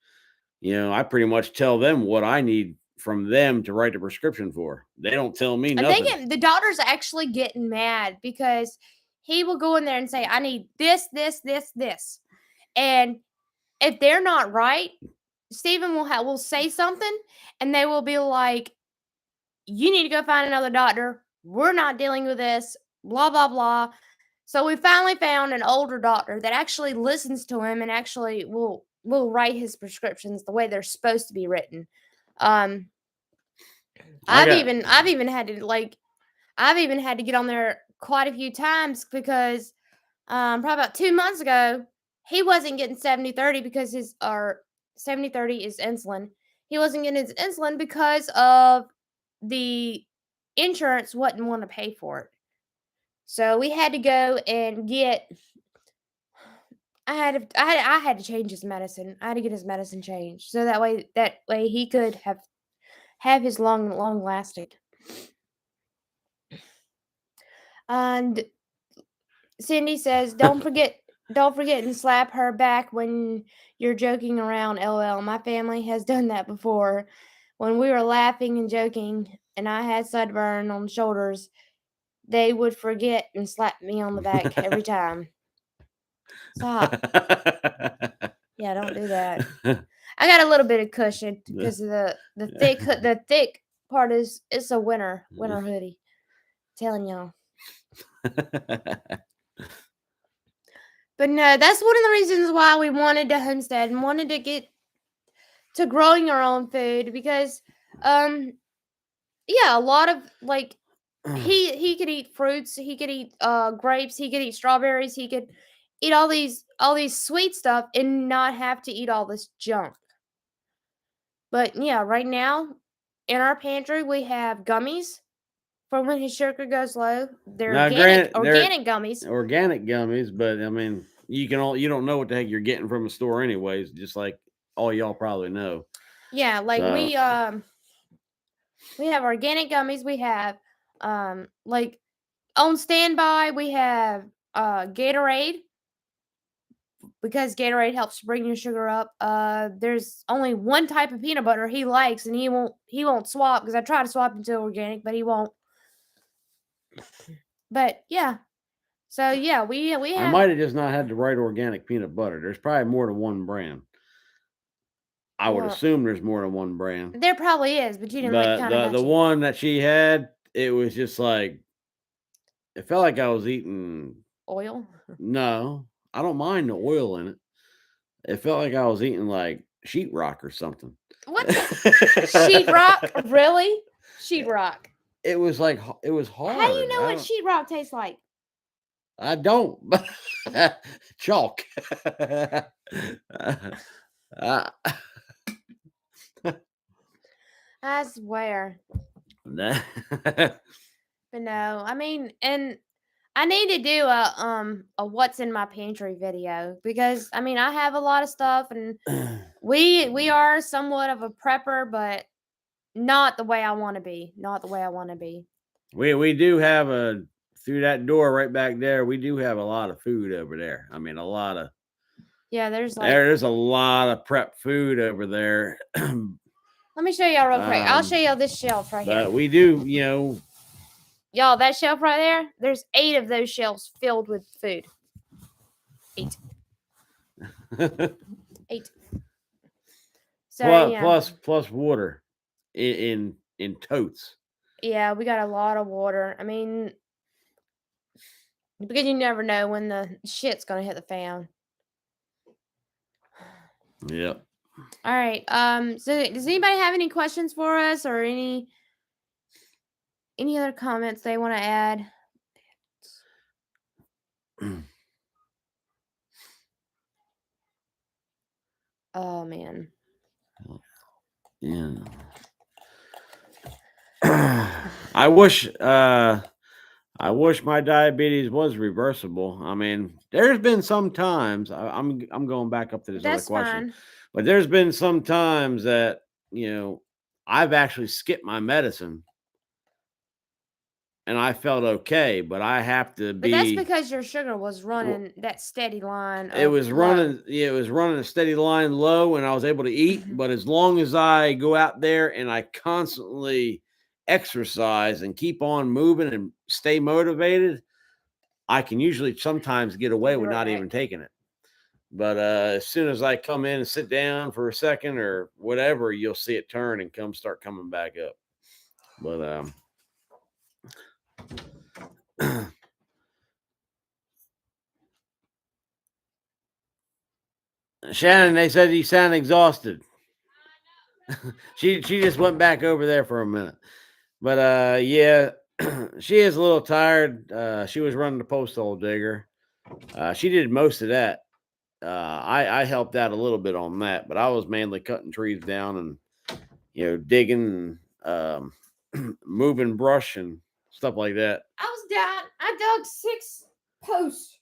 I pretty much tell them what I need from them to write the prescription for. They don't tell me And nothing. the doctor's actually getting mad because he will go in there and say, I need this, this, this, this. And if they're not right, Stephen will say something and they will be like, you need to go find another doctor. We're not dealing with this, blah, blah, blah. So we finally found an older doctor that actually listens to him and actually will write his prescriptions the way they're supposed to be written. Um, I've even had to get on there quite a few times because probably about 2 months ago, he wasn't getting 70/30 because his or 70/30 is insulin. He wasn't getting his insulin because of the insurance wouldn't want to pay for it. So we had to go and get I had to change his medicine. I had to get his medicine changed so that way he could have his long lasting. And Cindy says, don't forget and slap her back when you're joking around, LOL. My family has done that before. When we were laughing and joking and I had sunburn on the shoulders, they would forget and slap me on the back every time. Stop. Yeah, don't do that. I got a little bit of cushion because of the thick part is it's a winter hoodie. Telling y'all. But no, that's one of the reasons why we wanted to homestead and wanted to get to growing our own food because yeah, a lot of like he could eat fruits, he could eat grapes, he could eat strawberries, he could eat all these sweet stuff and not have to eat all this junk. But yeah, right now in our pantry we have gummies for when his sugar goes low. They're Now, organic gummies. Organic gummies, but I mean, you don't know what the heck you're getting from a store, anyways. Just like all y'all probably know. Yeah, like we have organic gummies. We have like on standby. We have Gatorade because Gatorade helps bring your sugar up. There's only one type of peanut butter he likes, and he won't swap because I tried to swap him to organic, but he won't. But yeah, so yeah, we have. I might have just not had the right organic peanut butter. There's probably more than one brand. I would assume there's more than one brand. There probably is, but you didn't But kind of the one that she had, it was just like it felt like I was eating oil. No, I don't mind the oil in it. It felt like I was eating like sheetrock or something. What? Sheetrock? Really? Sheetrock. It was like it was hard. How do you know what sheetrock tastes like? I don't. Chalk. I swear. But no, I mean, and I need to do a what's in my pantry video because I mean I have a lot of stuff and we are somewhat of a prepper, but not the way I want to be. Not the way I want to be. We do have through that door right back there, we do have a lot of food over there. I mean, a lot of there's a lot of prep food over there. Let me show y'all real quick. I'll show y'all this shelf right here. We do, y'all, that shelf right there, there's 8 of those shelves filled with food. 8. 8. So plus water in totes. Yeah, we got a lot of water. I mean, because you never know when the shit's gonna hit the fan. Yep. All right. So does anybody have any questions for us or any other comments they want to add? Oh man. Yeah. I wish my diabetes was reversible. I mean, there's been some times I'm going back up to this other question. Fine. But there's been some times that, I've actually skipped my medicine and I felt okay, but I have to But that's be. because your sugar was running that steady line It of was low. running, yeah, it was running a steady line low, and I was able to eat. Mhm. But as long as I go out there and I constantly exercise and keep on moving and stay motivated, I can usually sometimes get I'll away be with right not back. even taking it. But as soon as I come in and sit down for a second or whatever, you'll see it turn and start coming back up. But Shannon, they said you sound exhausted. She just went back over there for a minute. But yeah, she is a little tired. She was running the post hole digger. She did most of that. I helped out a little bit on that, but I was mainly cutting trees down and digging, moving brush and stuff like that. I was down. I dug 6 posts.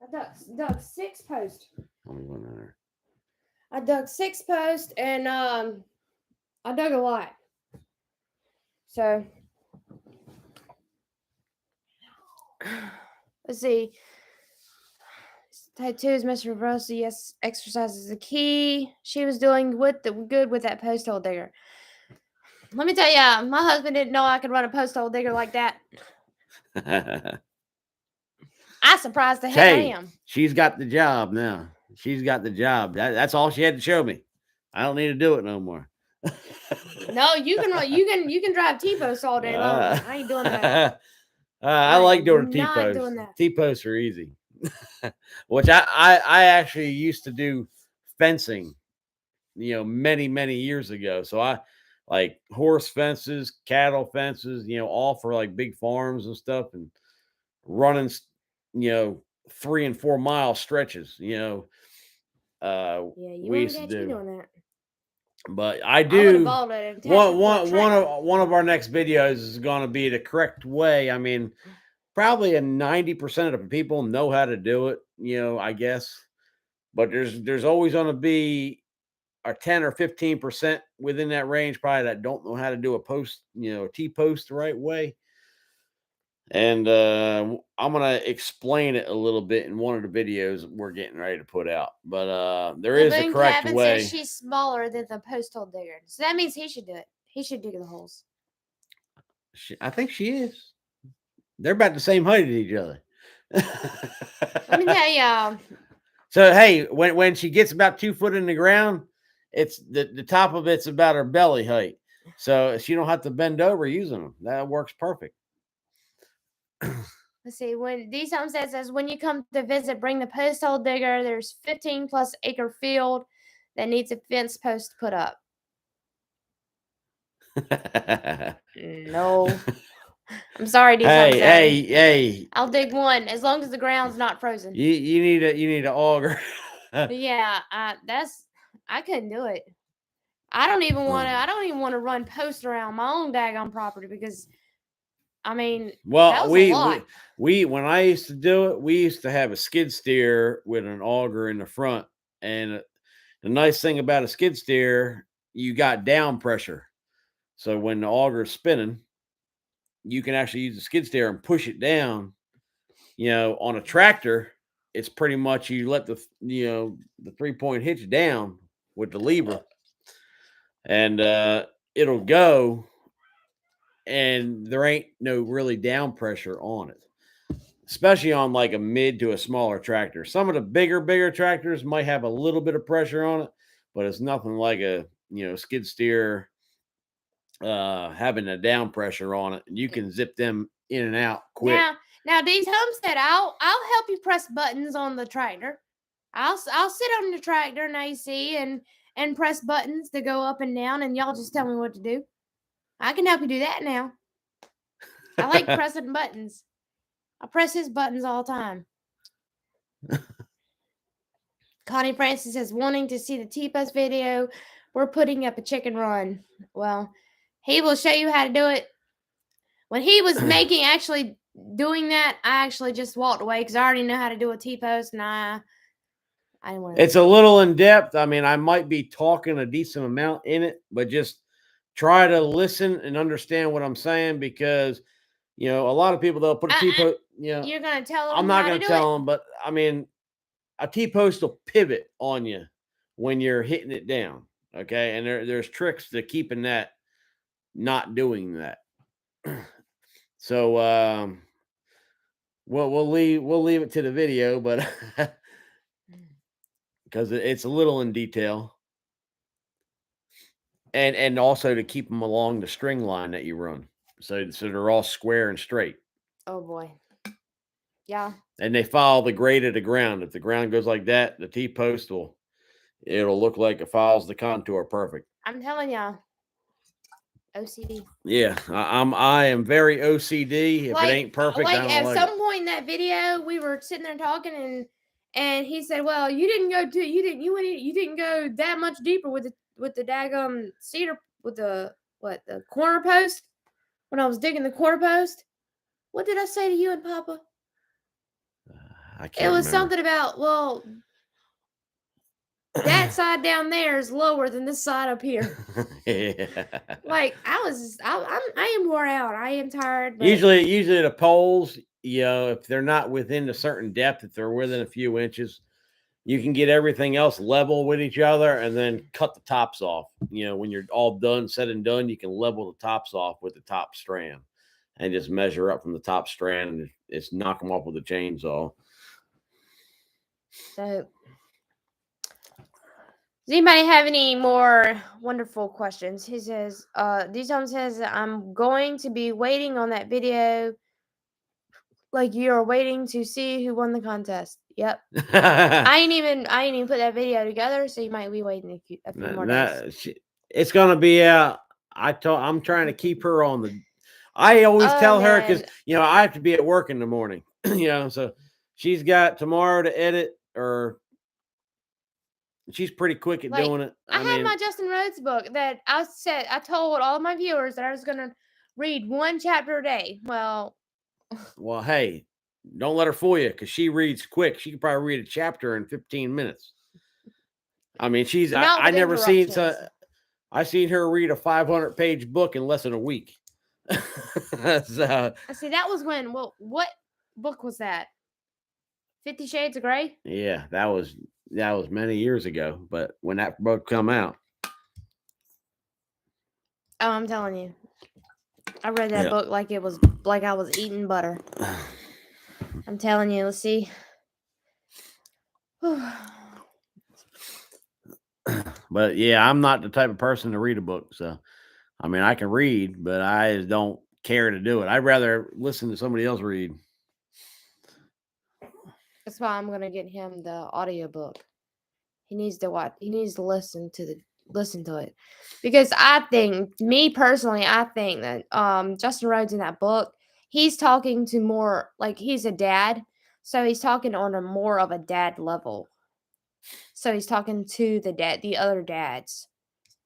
I dug 6 posts. Let me go in there. I dug 6 posts, and I dug a lot. So let's see. Type 2 is Mr. Rosa. Yes, exercise is the key. She was doing good with that post hole digger. Let me tell you, my husband didn't know I could run a post hole digger like that. I surprised the heck I Hey, am. she's got the job now. She's got the job. That's all she had to show me. I don't need to do it no more. No, you can run. You can drive T-posts all day long. I ain't doing that. I like doing am not T-posts. doing that. T-posts are easy. Which I actually used to do fencing, many years ago. So I like horse fences, cattle fences, all for like big farms and stuff, and running, 3 and 4 mile stretches. Yeah, you We won't used to catch me do. doing that. But I I would have do. bought an attachment for a tractor. One of our next videos is going to be the correct way. I mean, probably a 90% of the people know how to do it, I guess. But there's always going to be a 10 or 15% within that range probably that don't know how to do a post, T-post the right way. And I'm going to explain it a little bit in one of the videos we're getting ready to put out. But there The is a Boone correct Cabin says way. she's smaller than the post hole digger, so that means he should do it. He should dig the holes. I think she is. They're about the same height as each other. Let me tell y'all. So hey, when she gets about 2 foot in the ground, it's the top of it's about her belly height. So she don't have to bend over using them. That works perfect. Let's see. When these Homestead says when you come to visit, bring the post hole digger. There's 15 plus acre field that needs a fence post put up. No. I'm sorry, these Homestead. Hey. I'll dig one as long as the ground's not frozen. You need a auger. Yeah, I couldn't do it. I don't even want to run posts around my own daggone property because I mean, well, that was a lot. we when I used to do it, we used to have a skid steer with an auger in the front, and the nice thing about a skid steer, you got down pressure. So when the auger's spinning, you can actually use the skid steer and push it down. On a tractor, it's pretty much you let the 3-point hitch down with the lever, and it'll go, and there ain't no really down pressure on it, especially on like a mid to a smaller tractor. Some of the bigger tractors might have a little bit of pressure on it, but it's nothing like a skid steer having a down pressure on it, and you can zip them in and out quick. Now these Homestead, I'll help you press buttons on the tractor. I'll sit on the tractor and AC and press buttons to go up and down, and y'all just tell me what to do. I can help you do that now. I like pressing buttons. I press his buttons all the time. Connie Francis says, wanting to see the T-Post video. We're putting up a chicken run. Well, he will show you how to do it. When he was actually doing that, I actually just walked away because I already know how to do a T-Post, and I didn't want to. It's a little in depth. I mean, I might be talking a decent amount in it, but just try to listen and understand what I'm saying, because a lot of people, they'll put a T-post. You're gonna tell I'm them not how to going to do it? tell them, but I mean, a T-post will pivot on you when you're hitting it down. Okay, and there's tricks to keeping that, not doing that. So we'll leave it to the video, but because it's a little in detail, and also to keep them along the string line that you run, so they're all square and straight, Oh boy. Yeah. and they follow the grade of the ground. If the ground goes like that, the T-post it'll look like it follows the contour perfect. I'm telling y'all. OCD. Yeah, I am very OCD. If it ain't perfect, I don't At like it. some point in that video, we were sitting there talking, and he said, "Well, you didn't go that much deeper with the daggum cedar with the corner post when I was digging the corner post." What did I say to you and Papa? I It can't was remember. something about, well, that side down there is lower than this side up here. Yeah. Like I am wore out. I am tired. But Usually the poles, if they're not within a certain depth, if they're within a few inches, you can get everything else level with each other, and then cut the tops off. When you're all done, said and done, you can level the tops off with the top strand, and just measure up from the top strand, and it's knock them off with a chainsaw. so, does anybody have any more wonderful questions? He says, D-Tom says, I'm going to be waiting on that video like you're waiting to see who won the contest. Yep. I ain't even put that video together, so you might be waiting a few more days. It's gonna be out. I'm trying to keep her on the. I always tell her, because I have to be at work in the morning. So she's got tomorrow to edit, or she's pretty quick at doing it. I had my Justin Rhodes book that I told all my viewers that I was gonna read one chapter a day. Well, hey, don't let her fool you, because she reads quick. She can probably read a chapter in 15 minutes. I mean, I never seen I seen her read a 500-page book in less than a week. So, I see, that was when. Well, what book was that? 50 Shades of Grey? Yeah, that was many years ago. But when that book come out, Oh, I'm telling you, I read that book like I was eating butter. I'm telling you. Let's see. But yeah, I'm not the type of person to read a book. So, I mean, I can read, but I just don't care to do it. I'd rather listen to somebody else read. That's why I'm gonna get him the audiobook. He needs to watch. He needs to listen to it, because I think, me personally, I think that Justin Rhodes in that book, he's talking to more like he's a dad, so he's talking on a more of a dad level. So he's talking to the other dads.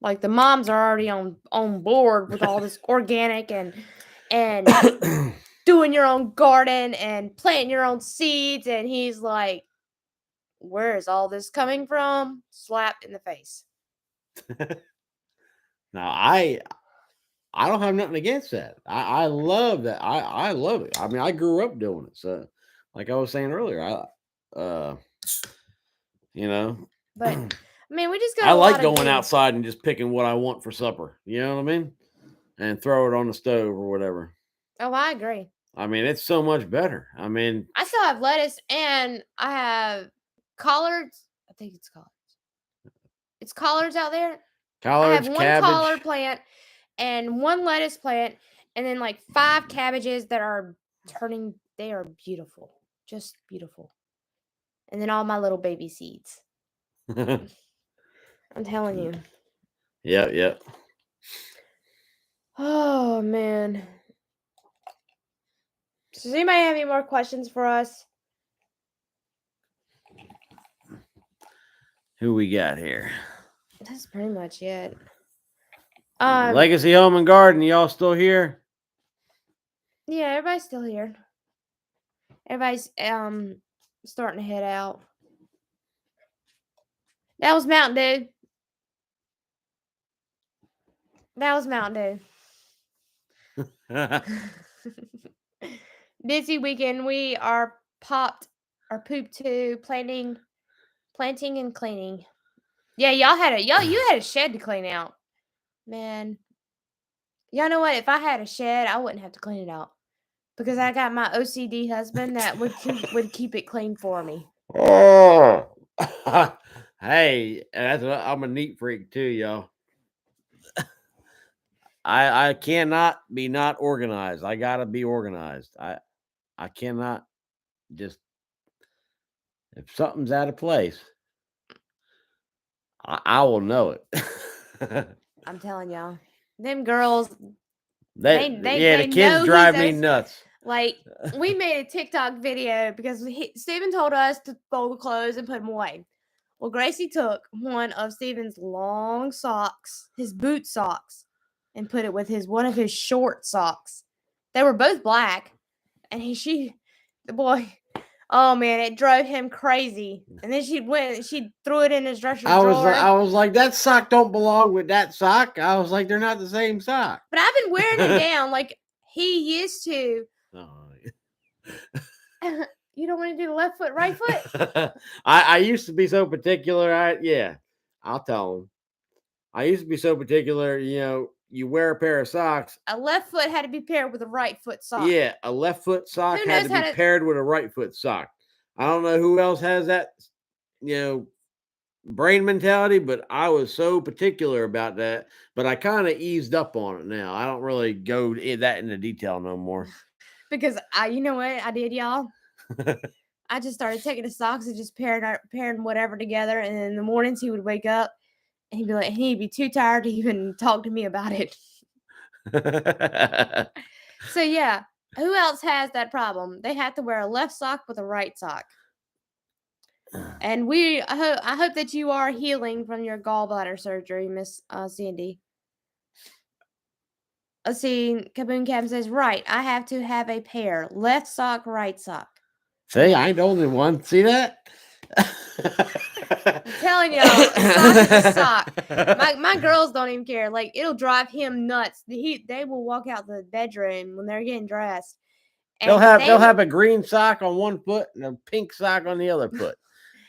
Like the moms are already on board with all this organic and doing your own garden and planting your own seeds, and he's like, where is all this coming from? Slap in the face. Now, I don't have nothing against that. I love that. I love it. I mean, I grew up doing it. So, like I was saying earlier, But I mean, we just got I a like lot of going good. outside and just picking what I want for supper. You know what I mean? And throw it on the stove or whatever. Oh, I agree. I mean, it's so much better. I mean, I still have lettuce, and I have collards. I think it's collards. It's collards out there. I have collards, one cabbage. collard plant and one lettuce plant, and then like 5 cabbages that are turning. They are beautiful, just beautiful. And then all my little baby seeds. I'm telling you. Yep. Oh man. So does anybody have any more questions for us? Who we got here? That's pretty much it. Legacy Home and Garden, y'all still here? Yeah, everybody's still here. Everybody's starting to head out. That was Mountain Dew. That was Mountain Dew. Busy weekend. We are popped or pooped to planting and cleaning. Yeah, you had a shed to clean out. Man, y'all know what? If I had a shed, I wouldn't have to clean it out because I got my OCD husband that would keep it clean for me. Oh, hey, I'm a neat freak too, y'all. I cannot be not organized. I gotta be organized. I cannot just if something's out of place, I will know it. I'm telling y'all, them girls, The they kids know he's drive me OCD. nuts. Like, we made a TikTok video because Steven told us to fold the clothes and put them away. Well, Gracie took one of Steven's long socks, his boot socks, and put it with one of his short socks. They were both black, and the boy, oh man, it drove him crazy. And then she threw it in his dresser drawer. I was like, that sock don't belong with that sock. I was like, they're not the same sock. But I've been wearing it down like he used to. Oh, You don't want to do the left foot, right foot? I used to be so particular. I'll tell them. I used to be so particular. You wear a pair of socks. A left foot had to be paired with a right foot sock. Yeah, a left foot sock Who had knows to be paired with a right foot sock. I don't know who else has that, brain mentality, but I was so particular about that. But I kind of eased up on it now. I don't really go that into detail no more. Because you know what I did, y'all? I just started taking the socks and just pairing whatever together. And in the mornings he would wake up and he'd be too tired to even talk to me about it. So yeah, who else has that problem? They have to wear a left sock with a right sock. And I hope that you are healing from your gallbladder surgery, Miss Sandy. Let's see. Kaboom Cam says, right, I have to have a pair. Left sock, right sock. See, I ain't the only one. See that? I'm telling y'all, a sock is a sock. My girls don't even care. Like, it'll drive him nuts. They will walk out the bedroom when they're getting dressed. And they'll have a green sock on one foot and a pink sock on the other foot.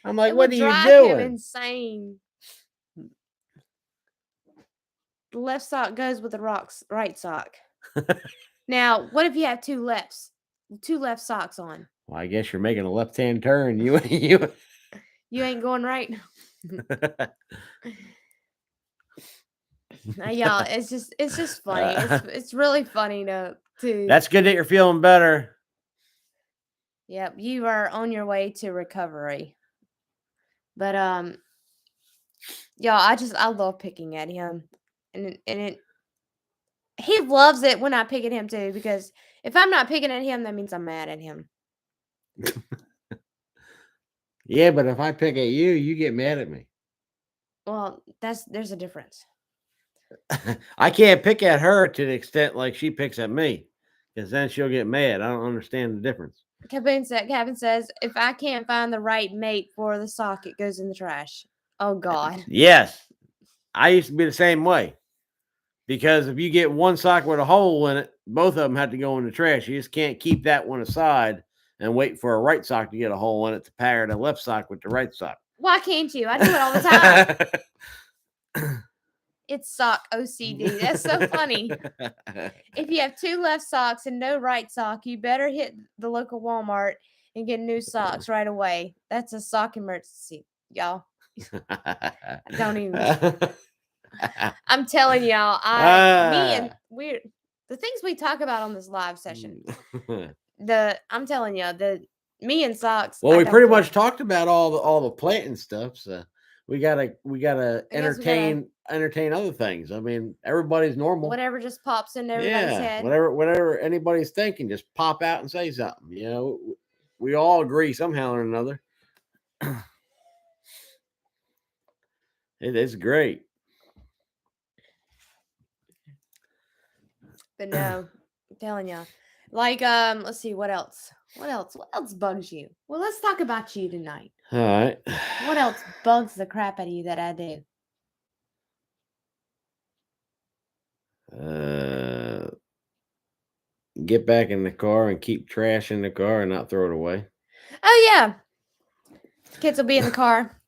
I'm like, what are you doing? Him insane. The left sock goes with the right sock. Now, what if you have two left socks on? Well, I guess you're making a left-hand turn. You ain't going right. Y'all, it's just funny. It's really funny to. That's good that you're feeling better. Yep, you are on your way to recovery. But y'all, I love picking at him, and he loves it when I pick at him too. Because if I'm not picking at him, that means I'm mad at him. Yeah, but if I pick at you, you get mad at me. Well, there's a difference. I can't pick at her to the extent like she picks at me, because then she'll get mad. I don't understand the difference. Kevin says, if I can't find the right mate for the sock, it goes in the trash. Oh God. Yes, I used to be the same way. Because if you get one sock with a hole in it, both of them have to go in the trash. You just can't keep that one aside and wait for a right sock to get a hole in it to pair the left sock with the right sock. Why can't you? I do it all the time. It's sock OCD. That's so funny. If you have two left socks and no right sock, you better hit the local Walmart and get new socks right away. That's a sock emergency, y'all. Don't even. I'm telling y'all, the things we talk about on this live session. I'm telling you, me and socks. Well, we pretty much talked about all the planting stuff, so we gotta entertain other things. I mean, everybody's normal. Whatever just pops into everybody's head. Whatever anybody's thinking, just pop out and say something. We all agree somehow or another. It is great. But no, I'm telling you. Like, let's see, what else? What else bugs you? Well, let's talk about you tonight. All right. What else bugs the crap out of you that I do? Uh, get back in the car and keep trash in the car and not throw it away. Oh yeah, kids will be in the car.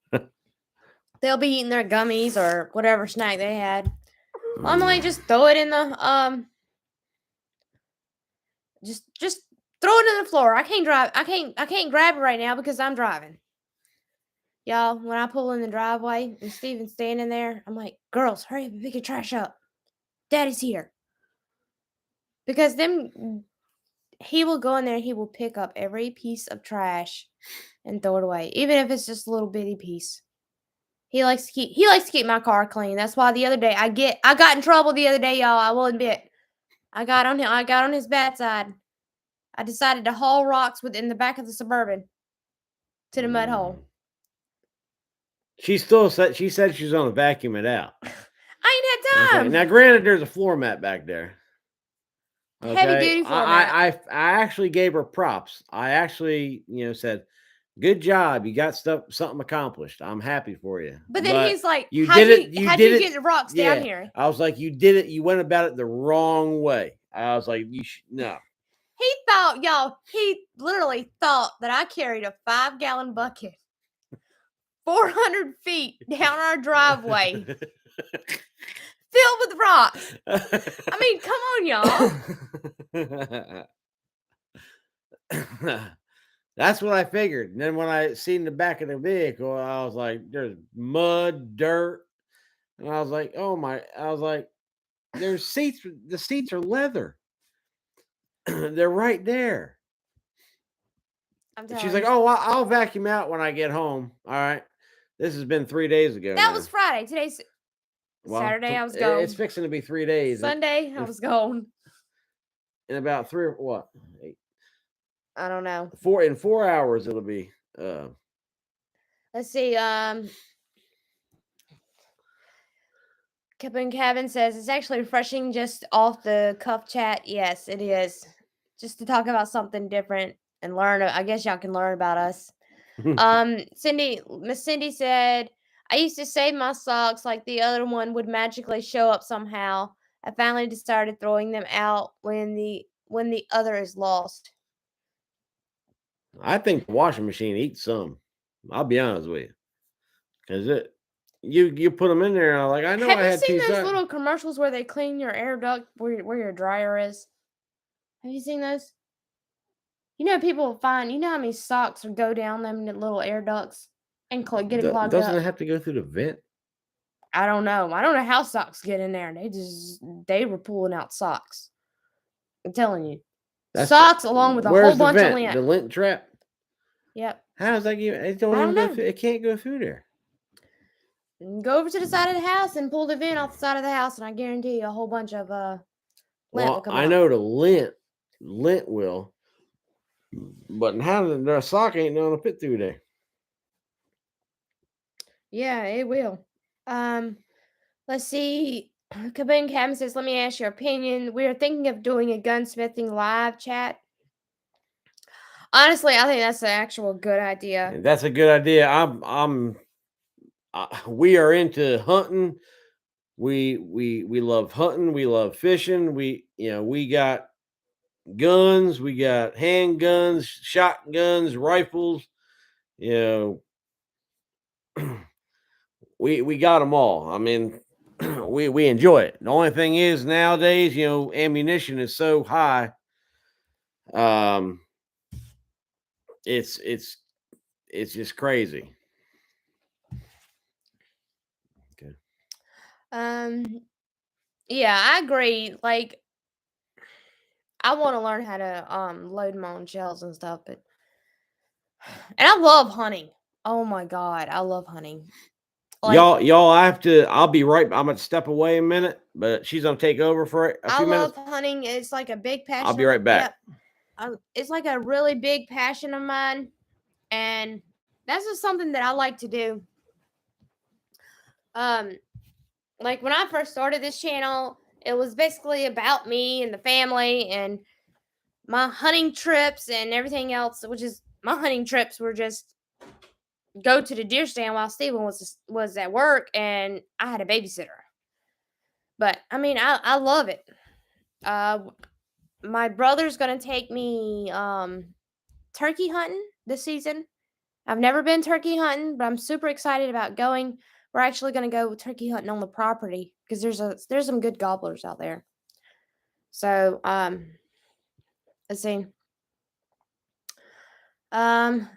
They'll be eating their gummies or whatever snack they had. I'm like, just throw it in the just throw it in the floor. I can't drive. I can't grab it right now because I'm driving. Y'all, when I pull in the driveway and Steven's standing there, I'm like, girls, hurry up and pick your trash up. Daddy's here. Because then he will go in there and he will pick up every piece of trash and throw it away, even if it's just a little bitty piece. He likes to keep my car clean. That's why the other day I got in trouble the other day, y'all. I will admit. I got on his bad side. I decided to haul rocks within the back of the Suburban to the mud hole. She said she was gonna vacuum it out. I ain't had time. Okay. Now, granted, there's a floor mat back there. Okay? Heavy duty floor mat. I actually gave her props. I actually, said, "Good job, you got something accomplished. I'm happy for you." But then he's like, "You how'd did it. you get the rocks down here?" I was like, "You did it. You went about it the wrong way." I was like, no." He thought, y'all, he literally thought that I carried a 5-gallon bucket 400 feet down our driveway filled with rocks. I mean, come on, y'all. That's what I figured. And then when I seen the back of the vehicle, I was like, there's mud, dirt. And I was like, there's seats. The seats are leather. They're right there. She's like, "Oh, I'll vacuum out when I get home." All right. This has been 3 days ago. That was Friday. Today's Saturday. I was gone. It's fixing to be 3 days. Sunday, I was gone. In about 3 or what? 8. I don't know. 4 hours it'll be. Let's see. Captain Cabin says it's actually refreshing just off the cuff chat. Yes, it is. Just to talk about something different and learn. I guess y'all can learn about us. Miss Cindy said, I used to save my socks like the other one would magically show up somehow. I finally just started throwing them out when the other is lost. I think the washing machine eats some. I'll be honest with you. Because you put them in there and I'm like, I know I had 2 Have you seen those little commercials where they clean your air duct where your dryer is? Have you seen those? You know, people find, you know how many socks would go down them little air ducts and get it clogged Doesn't up? it have to go through the vent? I don't know. I don't know how socks get in there. They were pulling out socks. I'm telling you. Socks along with a whole bunch of lint. The lint trap? Yep. How does that get? It don't even go through. It can't go through there. Go over to the side of the house and pull the vent off the side of the house, and I guarantee you a whole bunch of lint will come out. I know the lint will, but how the sock ain't gonna fit through there. Yeah, it will. Let's see. Kabin Cabin says, let me ask your opinion. We are thinking of doing a gunsmithing live chat. Honestly, I think that's an actual good idea. That's a good idea. We are into hunting. We love hunting. We love fishing. We got guns. We got handguns, shotguns, rifles. We got them all. I mean, we enjoy it. The only thing is nowadays, ammunition is so high. It's just crazy. Okay. Yeah, I agree. Like, I want to learn how to load my own shells and stuff, and I love hunting. Oh my god, I love hunting. Like, y'all I'll be right. I'm gonna step away a minute, but she's gonna take over for a few minutes. I love hunting. It's like a big passion. I'll be right back. Yep. It's like a really big passion of mine, and that's just something that I like to do. Like when I first started this channel, it was basically about me and the family and my hunting trips and everything else, which is my hunting trips were just go to the deer stand while Steven was at work and I had a babysitter. But I mean, I love it. Uh, my brother's gonna take me turkey hunting this season. I've never been turkey hunting, but I'm super excited about going. We're actually gonna go turkey hunting on the property because there's some good gobblers out there. So let's see. Um,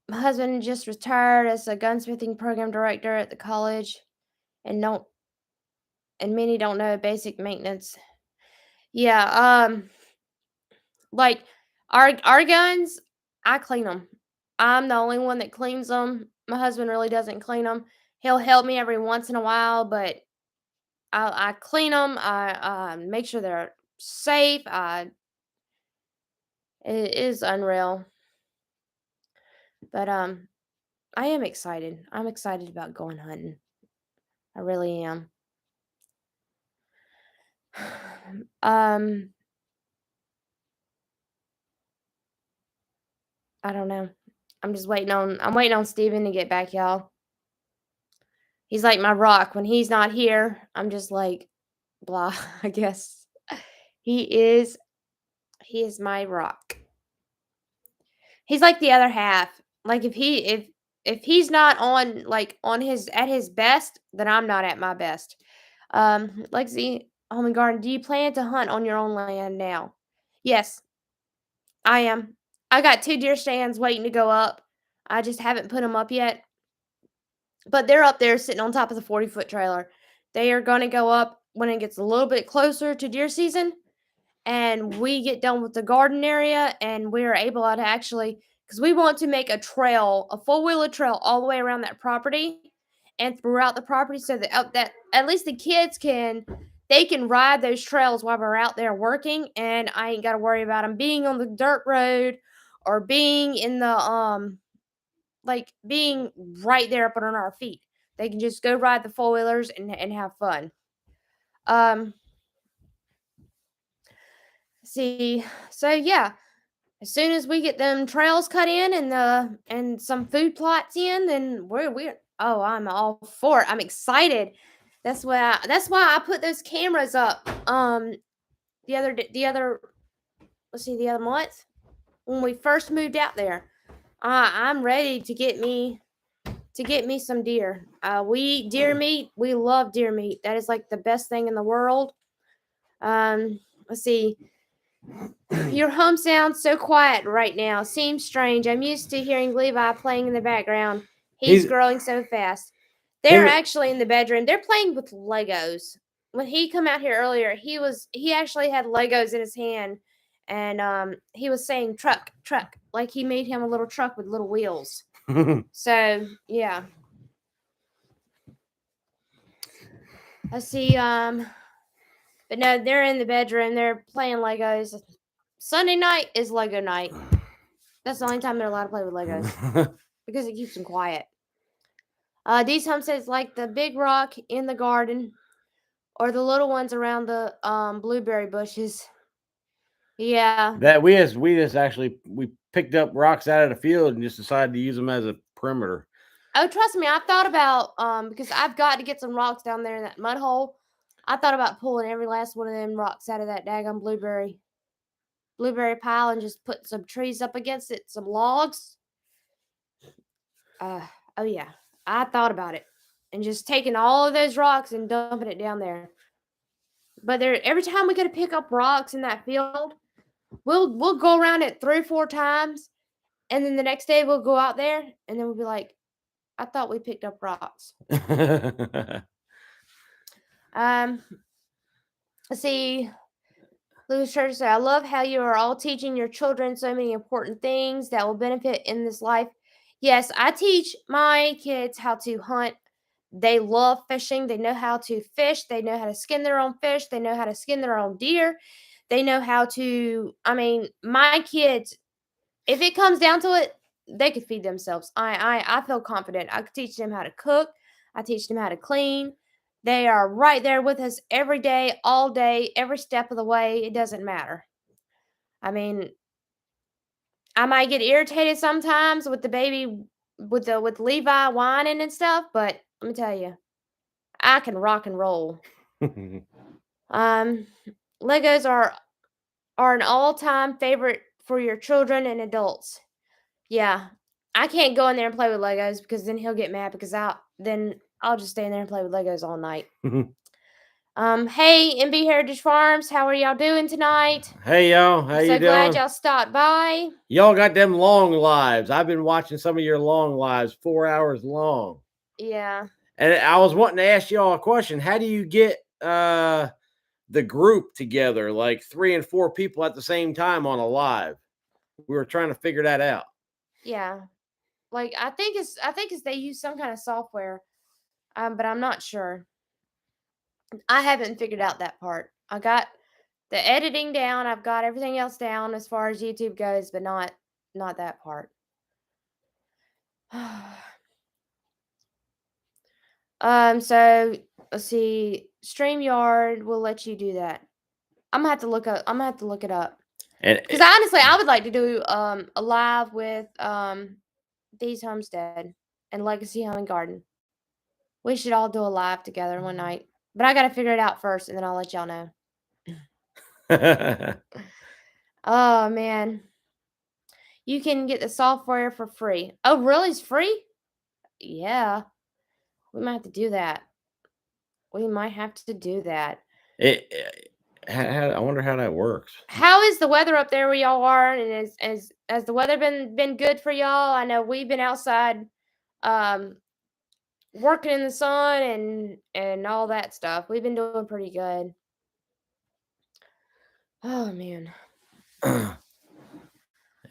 my husband just retired as a gunsmithing program director at the college, and don't and many don't know basic maintenance. Yeah, like our guns, I clean them. I'm the only one that cleans them. My husband really doesn't clean them. He'll help me every once in a while, but I clean them. I make sure they're safe. It is unreal, but I am excited. I'm excited about going hunting. I really am. um, I don't know. I'm waiting on Steven to get back, y'all. He's like my rock. When he's not here, I'm just like blah, I guess. He is he is my rock. He's like the other half. Like if he's not on like on his at his best, then I'm not at my best. Lexi, Home and Garden, do you plan to hunt on your own land now? Yes, I am. I got two deer stands waiting to go up. I just haven't put them up yet. But they're up there sitting on top of the 40-foot trailer. They are going to go up when it gets a little bit closer to deer season and we get done with the garden area and we're able to actually because we want to make a trail, a four-wheeler trail all the way around that property and throughout the property so that at least the kids can ride those trails while we're out there working and I ain't got to worry about them being on the dirt road or being in the like being right there up on our feet. They can just go ride the four-wheelers and have fun. Um see, so yeah, as soon as we get them trails cut in and some food plots in, then we're oh, I'm all for it. I'm excited. That's why I put those cameras up. The other let's see the other month when we first moved out there. I'm ready to get me some deer. We eat deer meat. We love deer meat. That is like the best thing in the world. Let's see. Your home sounds so quiet right now. Seems strange. I'm used to hearing Levi playing in the background. He's He's growing so fast. They're him. actually in the bedroom. They're playing with Legos. When he come out here earlier, he actually had Legos in his hand and he was saying truck, truck. Like he made him a little truck with little wheels. So yeah. Let's see, but no, they're in the bedroom. They're playing Legos. Sunday night is Lego night. That's the only time they're allowed to play with Legos because it keeps them quiet. These homesteads like the big rock in the garden or the little ones around the blueberry bushes. Yeah. that we just actually we picked up rocks out of the field and just decided to use them as a perimeter. Oh, trust me, I've thought about because I've got to get some rocks down there in that mud hole. I thought about pulling every last one of them rocks out of that daggone blueberry pile and just putting some trees up against it, some logs. Uh, oh yeah, I thought about it and just taking all of those rocks and dumping it down there. But there, every time we got to pick up rocks in that field, we'll go around it 3 or 4 times, and then the next day we'll go out there, and then we'll be like, I thought we picked up rocks. Um, let's see. Louis Church said, I love how you are all teaching your children so many important things that will benefit in this life. Yes, I teach my kids how to hunt. They love fishing. They know how to fish. They know how to skin their own fish. They know how to skin their own deer. They know how to, I mean, my kids, if it comes down to it, they could feed themselves. I feel confident. I could teach them how to cook. I teach them how to clean. They are right there with us every day, all day, every step of the way. It doesn't matter. I mean, I might get irritated sometimes with the baby with Levi whining and stuff, but let me tell you, I can rock and roll. Legos are an all-time favorite for your children and adults. Yeah. I can't go in there and play with Legos because then he'll get mad because I'll just stand there and play with Legos all night. Hey, MB Heritage Farms, how are y'all doing tonight? Hey y'all, how you So glad doing? y'all stopped by. Y'all got them long lives. I've been watching some of your long lives, 4 hours long. Yeah. And I was wanting to ask y'all a question. How do you get the group together, like 3 and 4 people at the same time on a live? We were trying to figure that out. Yeah. Like I think it's they use some kind of software. But I'm not sure. I haven't figured out that part. I got the editing down. I've got everything else down as far as YouTube goes, but not that part. So let's see. StreamYard will let you do that. I'm gonna have to look it up. Because honestly, I would like to do a live with Dee's Homestead and Legacy Home and Garden. We should all do a live together one night. But I gotta figure it out first, and then I'll let y'all know. Oh man. You can get the software for free. Oh, really? It's free? Yeah. We might have to do that. I wonder how that works. How is the weather up there where y'all are? And has the weather been good for y'all? I know we've been outside working in the sun and all that stuff. We've been doing pretty good. Oh man. Are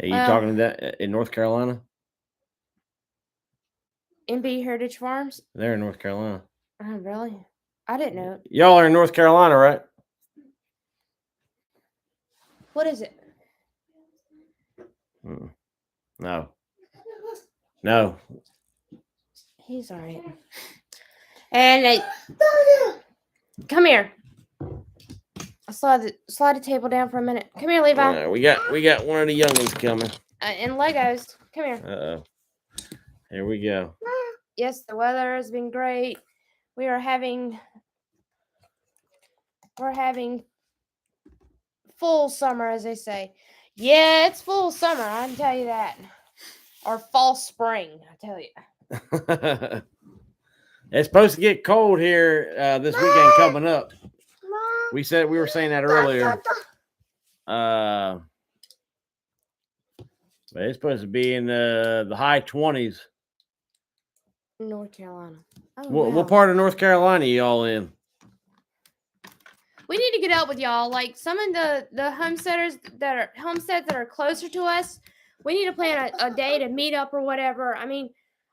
you talking that in North Carolina? MB Heritage Farms? They're in North Carolina. Oh, really? I didn't know. Y'all are in North Carolina, right? What is it? No. No. He's all right. And come here. I'll slide the table down for a minute. Come here, Levi. We got one of the youngins coming. And Legos. Come here. Uh-oh. Here we go. Yes, the weather has been great. We're having full summer, as they say. Yeah, it's full summer, I can tell you that. Or fall spring, I tell you. It's supposed to get cold here this weekend coming up. We were saying that earlier. But it's supposed to be in the high 20s. North Carolina. Oh, what part of North Carolina are y'all in? We need to get out with y'all. Like some of the homesteads that are closer to us, we need to plan a day to meet up or whatever. I mean,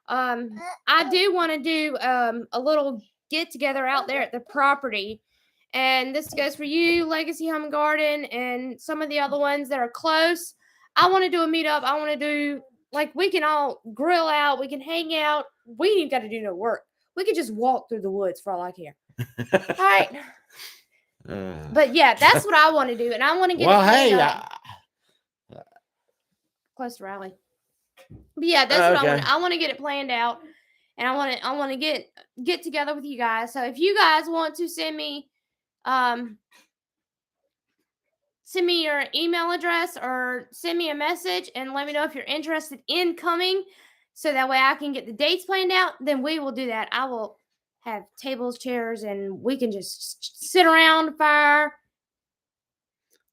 I do want to do a little get together out there at the property. And this goes for you, Legacy Home and Garden, and some of the other ones that are close. I want to do a meetup. I want to do, like, we can all grill out. We can hang out. We ain't got to do no work. We could just walk through the woods for all I care. All right. But yeah, that's what I want to do. And I want to get close to Raleigh. But yeah, that's what I want. I want to get it planned out. And I want to get together with you guys. So if you guys want to send me your email address or send me a message and let me know if you're interested in coming so that way I can get the dates planned out, then we will do that. I will have tables, chairs, and we can just sit around the fire.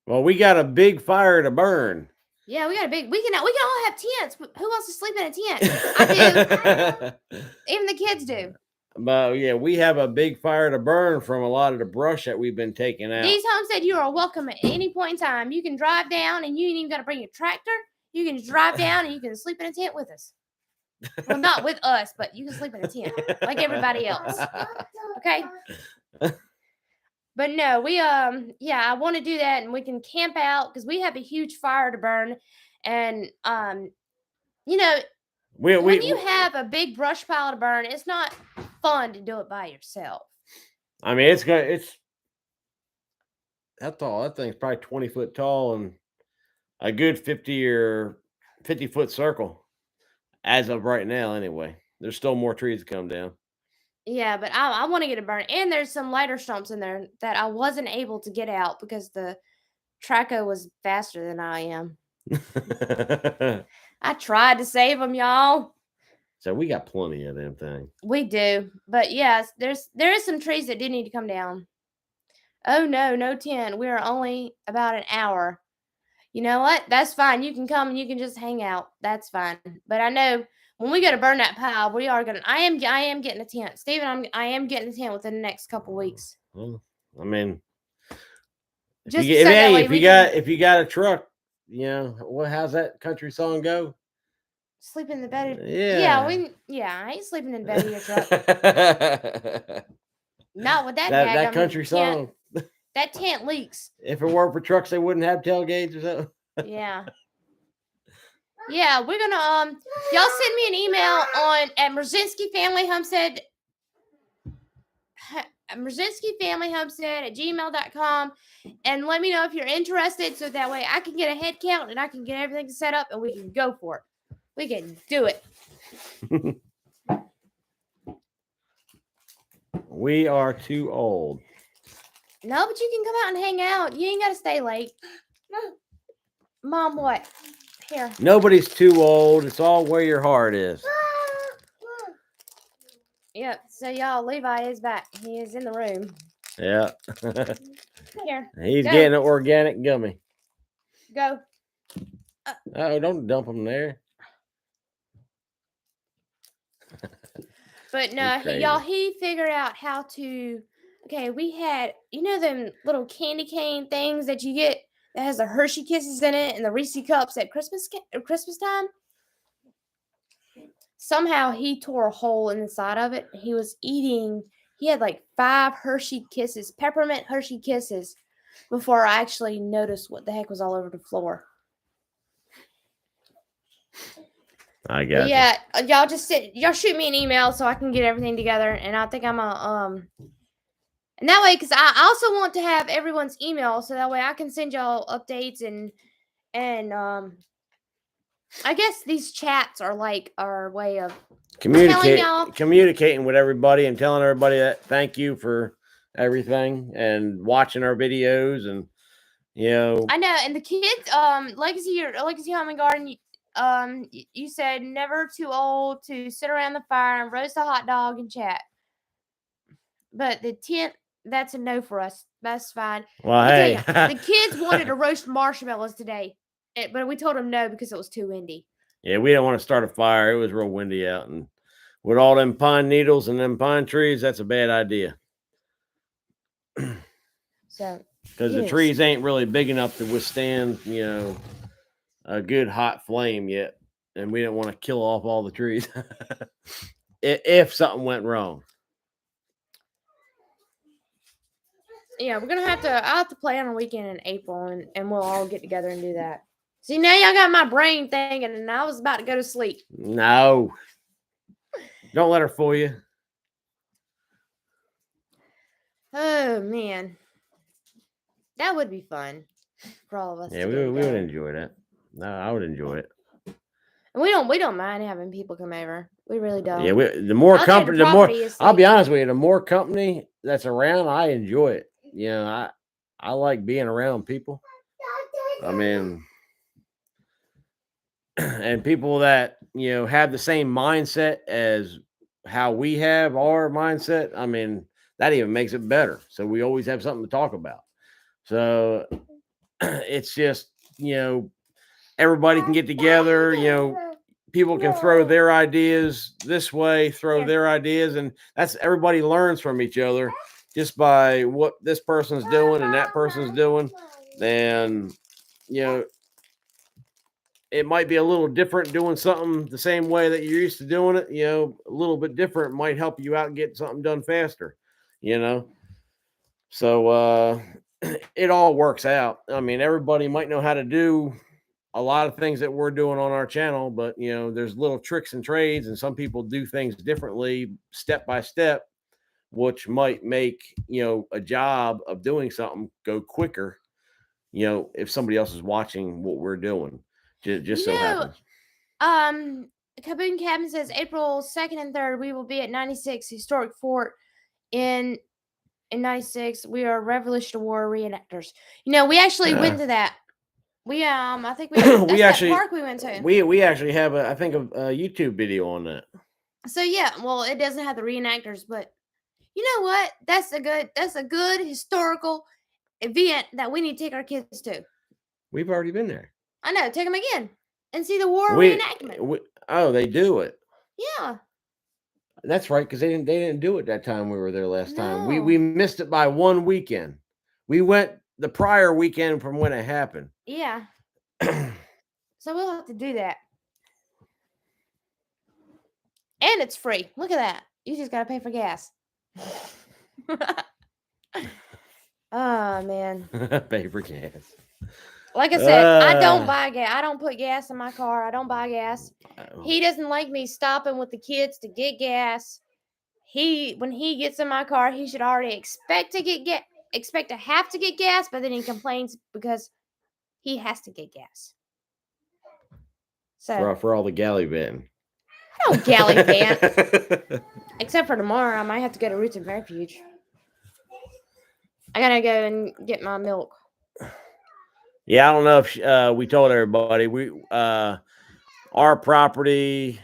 Well, we got a big fire to burn. Yeah, we can all have tents. Who wants to sleep in a tent? I do. Even the kids do. But yeah, we have a big fire to burn from a lot of the brush that we've been taking out. Dee's Homestead, you are welcome at any point in time. You can drive down and you ain't even got to bring your tractor. You can just drive down and you can sleep in a tent with us. Well, not with us, but you can sleep in a tent like everybody else. Okay? But no, I want to do that and we can camp out because we have a huge fire to burn. And, when you have a big brush pile to burn, it's not fun to do it by yourself. I mean, it's that tall. That thing's probably 20 foot tall and a good 50 or 50-foot circle as of right now. Anyway, there's still more trees to come down. Yeah, but I want to get it burned. And there's some lighter stumps in there that I wasn't able to get out because the Traco was faster than I am. I tried to save them, y'all. So we got plenty of them things. We do, but yes, there is some trees that do need to come down. Oh no, no 10. We are only about an hour. You know what? That's fine. You can come and you can just hang out. That's fine. But I know when we go to burn that pile, we are gonna. I am getting a tent, Steven. I am getting a tent within the next couple weeks. Well, I mean, Just so that way if we you can got if you got a truck, how's that country song go? sleep in the bed. Yeah. I ain't sleeping in the bed of your truck. Not with that that daggum country tent. song. That tent leaks. If it weren't for trucks, they wouldn't have tailgates or something. Yeah. Yeah, we're gonna y'all send me an email on at Mrozinski Family Homestead Mrozinski Family Homestead at gmail.com and let me know if you're interested so that way I can get a head count and I can get everything set up and we can go for it. We can do it. We are too old. No, but you can come out and hang out. You ain't gotta stay late. Mom, what? Here. Nobody's too old. It's all where your heart is. Yep. So y'all, Levi is back. He is in the room. Yeah. Here. He's Go. getting an organic gummy. Go. Oh, don't dump him there. But no, he figured out how to. Okay, we had them little candy cane things that you get that has the Hershey Kisses in it and the Reese cups at Christmas time. Somehow he tore a hole in the side of it. He was eating. He had like 5 Hershey Kisses, peppermint Hershey Kisses, before I actually noticed what the heck was all over the floor. I got yeah, y'all y'all shoot me an email so I can get everything together, and I think I'm and that way, because I also want to have everyone's email so that way I can send y'all updates and I guess these chats are like our way of communicating with everybody and telling everybody that thank you for everything and watching our videos and I know, and the kids Legacy Home and Garden. You said never too old to sit around the fire and roast a hot dog and chat. But the tent, that's a no for us. That's fine. Well, hey, the kids wanted to roast marshmallows today, but we told them no because it was too windy. Yeah, we didn't want to start a fire. It was real windy out, and with all them pine needles and them pine trees, that's a bad idea. So, because the trees ain't really big enough to withstand, a good hot flame yet, and we didn't want to kill off all the trees if something went wrong. Yeah, we're gonna have to. I'll have to plan a weekend in April, and we'll all get together and do that. See, now y'all got my brain thinking, and I was about to go to sleep. No, don't let her fool you. Oh man, that would be fun for all of us. Yeah, we would enjoy that. No, I would enjoy it. And we don't mind having people come over. We really don't. Yeah, the more company, the more. I'll be honest with you. The more company that's around, I enjoy it. I like being around people. I mean, and people that have the same mindset as how we have our mindset. I mean, that even makes it better. So we always have something to talk about. So it's just everybody can get together. People can throw their ideas this way, throw their ideas, and that's everybody learns from each other just by what this person's doing and that person's doing. Then it might be a little different doing something the same way that you're used to doing it. A little bit different might help you out and get something done faster. So it all works out. I mean, everybody might know how to do a lot of things that we're doing on our channel, but there's little tricks and trades, and some people do things differently, step by step, which might make a job of doing something go quicker. If somebody else is watching what we're doing, just so happens. Caboon Cabin says April 2nd and 3rd, we will be at 96 Historic Fort in 96. We are Revolutionary War reenactors. We actually went to that. I think that's that park we went to. We actually have I think a YouTube video on that. So yeah, well, it doesn't have the reenactors, but you know what? That's a good historical event that we need to take our kids to. We've already been there. I know. Take them again and see the war reenactment. They do it. Yeah. That's right, because they didn't do it that time we were there last time. We missed it by one weekend. We went the prior weekend from when it happened. Yeah. So we'll have to do that. And it's free. Look at that. You just gotta pay for gas. Oh man. Pay for gas. Like I said, I don't buy gas. I don't put gas in my car. I don't buy gas. He doesn't like me stopping with the kids to get gas. When he gets in my car, he should already expect to have to get gas, but then he complains because he has to get gas. So for all the gallivanting. I don't gallivant. Except for tomorrow, I might have to go to Roots and Refuge. I gotta go and get my milk. Yeah, I don't know if we told everybody our property.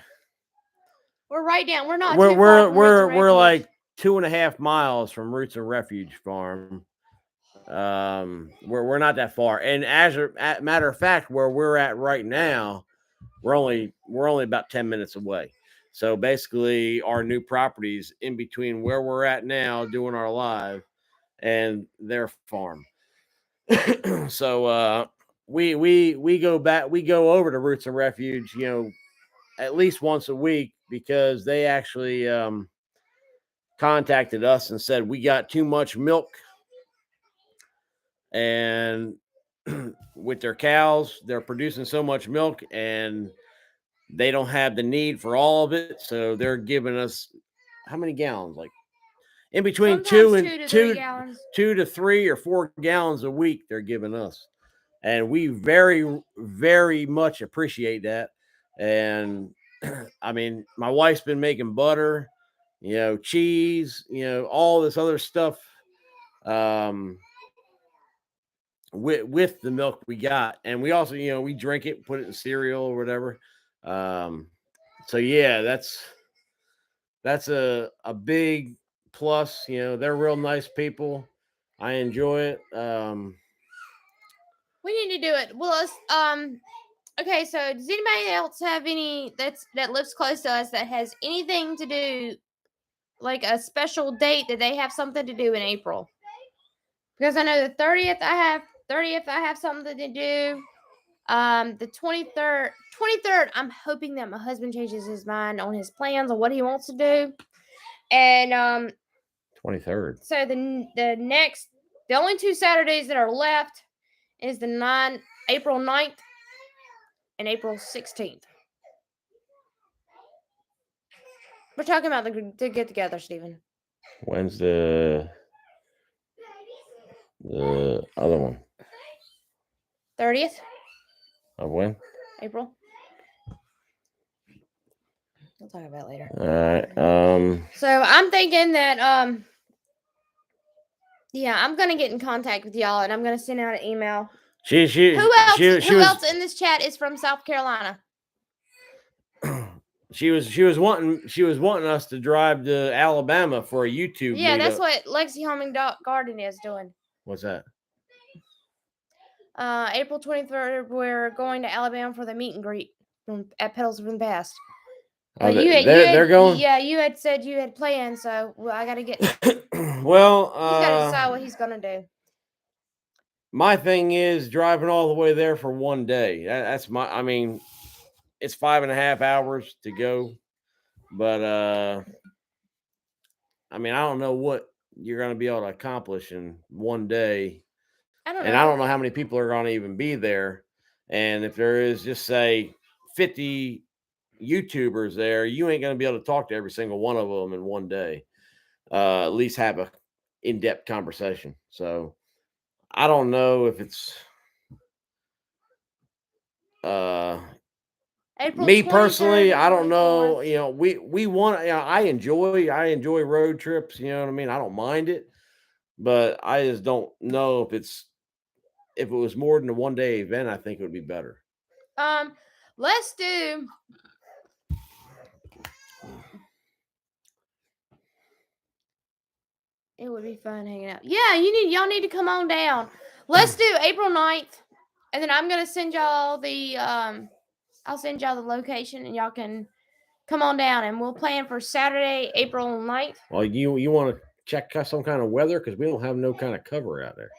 We're right down. We're not. We're like 2.5 miles from Roots and Refuge Farm. We're not that far, and as a matter of fact, where we're at right now, we're only about 10 minutes away. So basically, our new properties in between where we're at now doing our live and their farm. So we go over to Roots and Refuge, at least once a week, because they actually contacted us and said we got too much milk, and with their cows, they're producing so much milk and they don't have the need for all of it, so they're giving us how many gallons? Like in between sometimes 2 to 3 or 4 gallons a week they're giving us. And we very, very much appreciate that. And I mean, my wife's been making butter, cheese, all this other stuff with the milk we got. And we also, we drink it, put it in cereal or whatever. So yeah, that's a big plus. They're real nice people. I enjoy it. We need to do it. Well, okay. So, does anybody else have any that lives close to us that has anything to do, like a special date that they have something to do in April? Because I know the 30th, I have something to do. The 23rd, I'm hoping that my husband changes his mind on his plans on what he wants to do. And 23rd. So the only 2 Saturdays that are left is April 9th and April 16th. We're talking about the get together, Stephen. When's the other one? 30th. Of when? April. We'll talk about it later. All right. So I'm thinking that yeah, I'm gonna get in contact with y'all and I'm gonna send out an email. Who else in this chat is from South Carolina? She was wanting us to drive to Alabama for a YouTube. Yeah, that's what Lexi Homing Garden is doing. What's that? April 23rd, we're going to Alabama for the meet and greet at Petals from the Past. But they're going? Yeah, you had said you had planned, so I got to get. Well, he's got to decide what he's gonna do. My thing is driving all the way there for one day. That's my. I mean, it's 5.5 hours to go, but I mean, I don't know what you're going to be able to accomplish in one day. I don't know how many people are going to even be there. And if there is, just say 50 YouTubers there, you ain't going to be able to talk to every single one of them in one day. At least have a in-depth conversation. So I don't know if it's April Me 23rd personally, to I don't 24th. know. We want. I enjoy road trips. You know what I mean. I don't mind it, but I just don't know if it was more than a 1 day event. I think it would be better. Let's do. It would be fun hanging out. Yeah, y'all need to come on down. Let's do April 9th. And then I'm gonna send y'all the I'll send y'all the location and y'all can come on down and we'll plan for Saturday, April 9th. Well, you want to check some kind of weather because we don't have no kind of cover out there.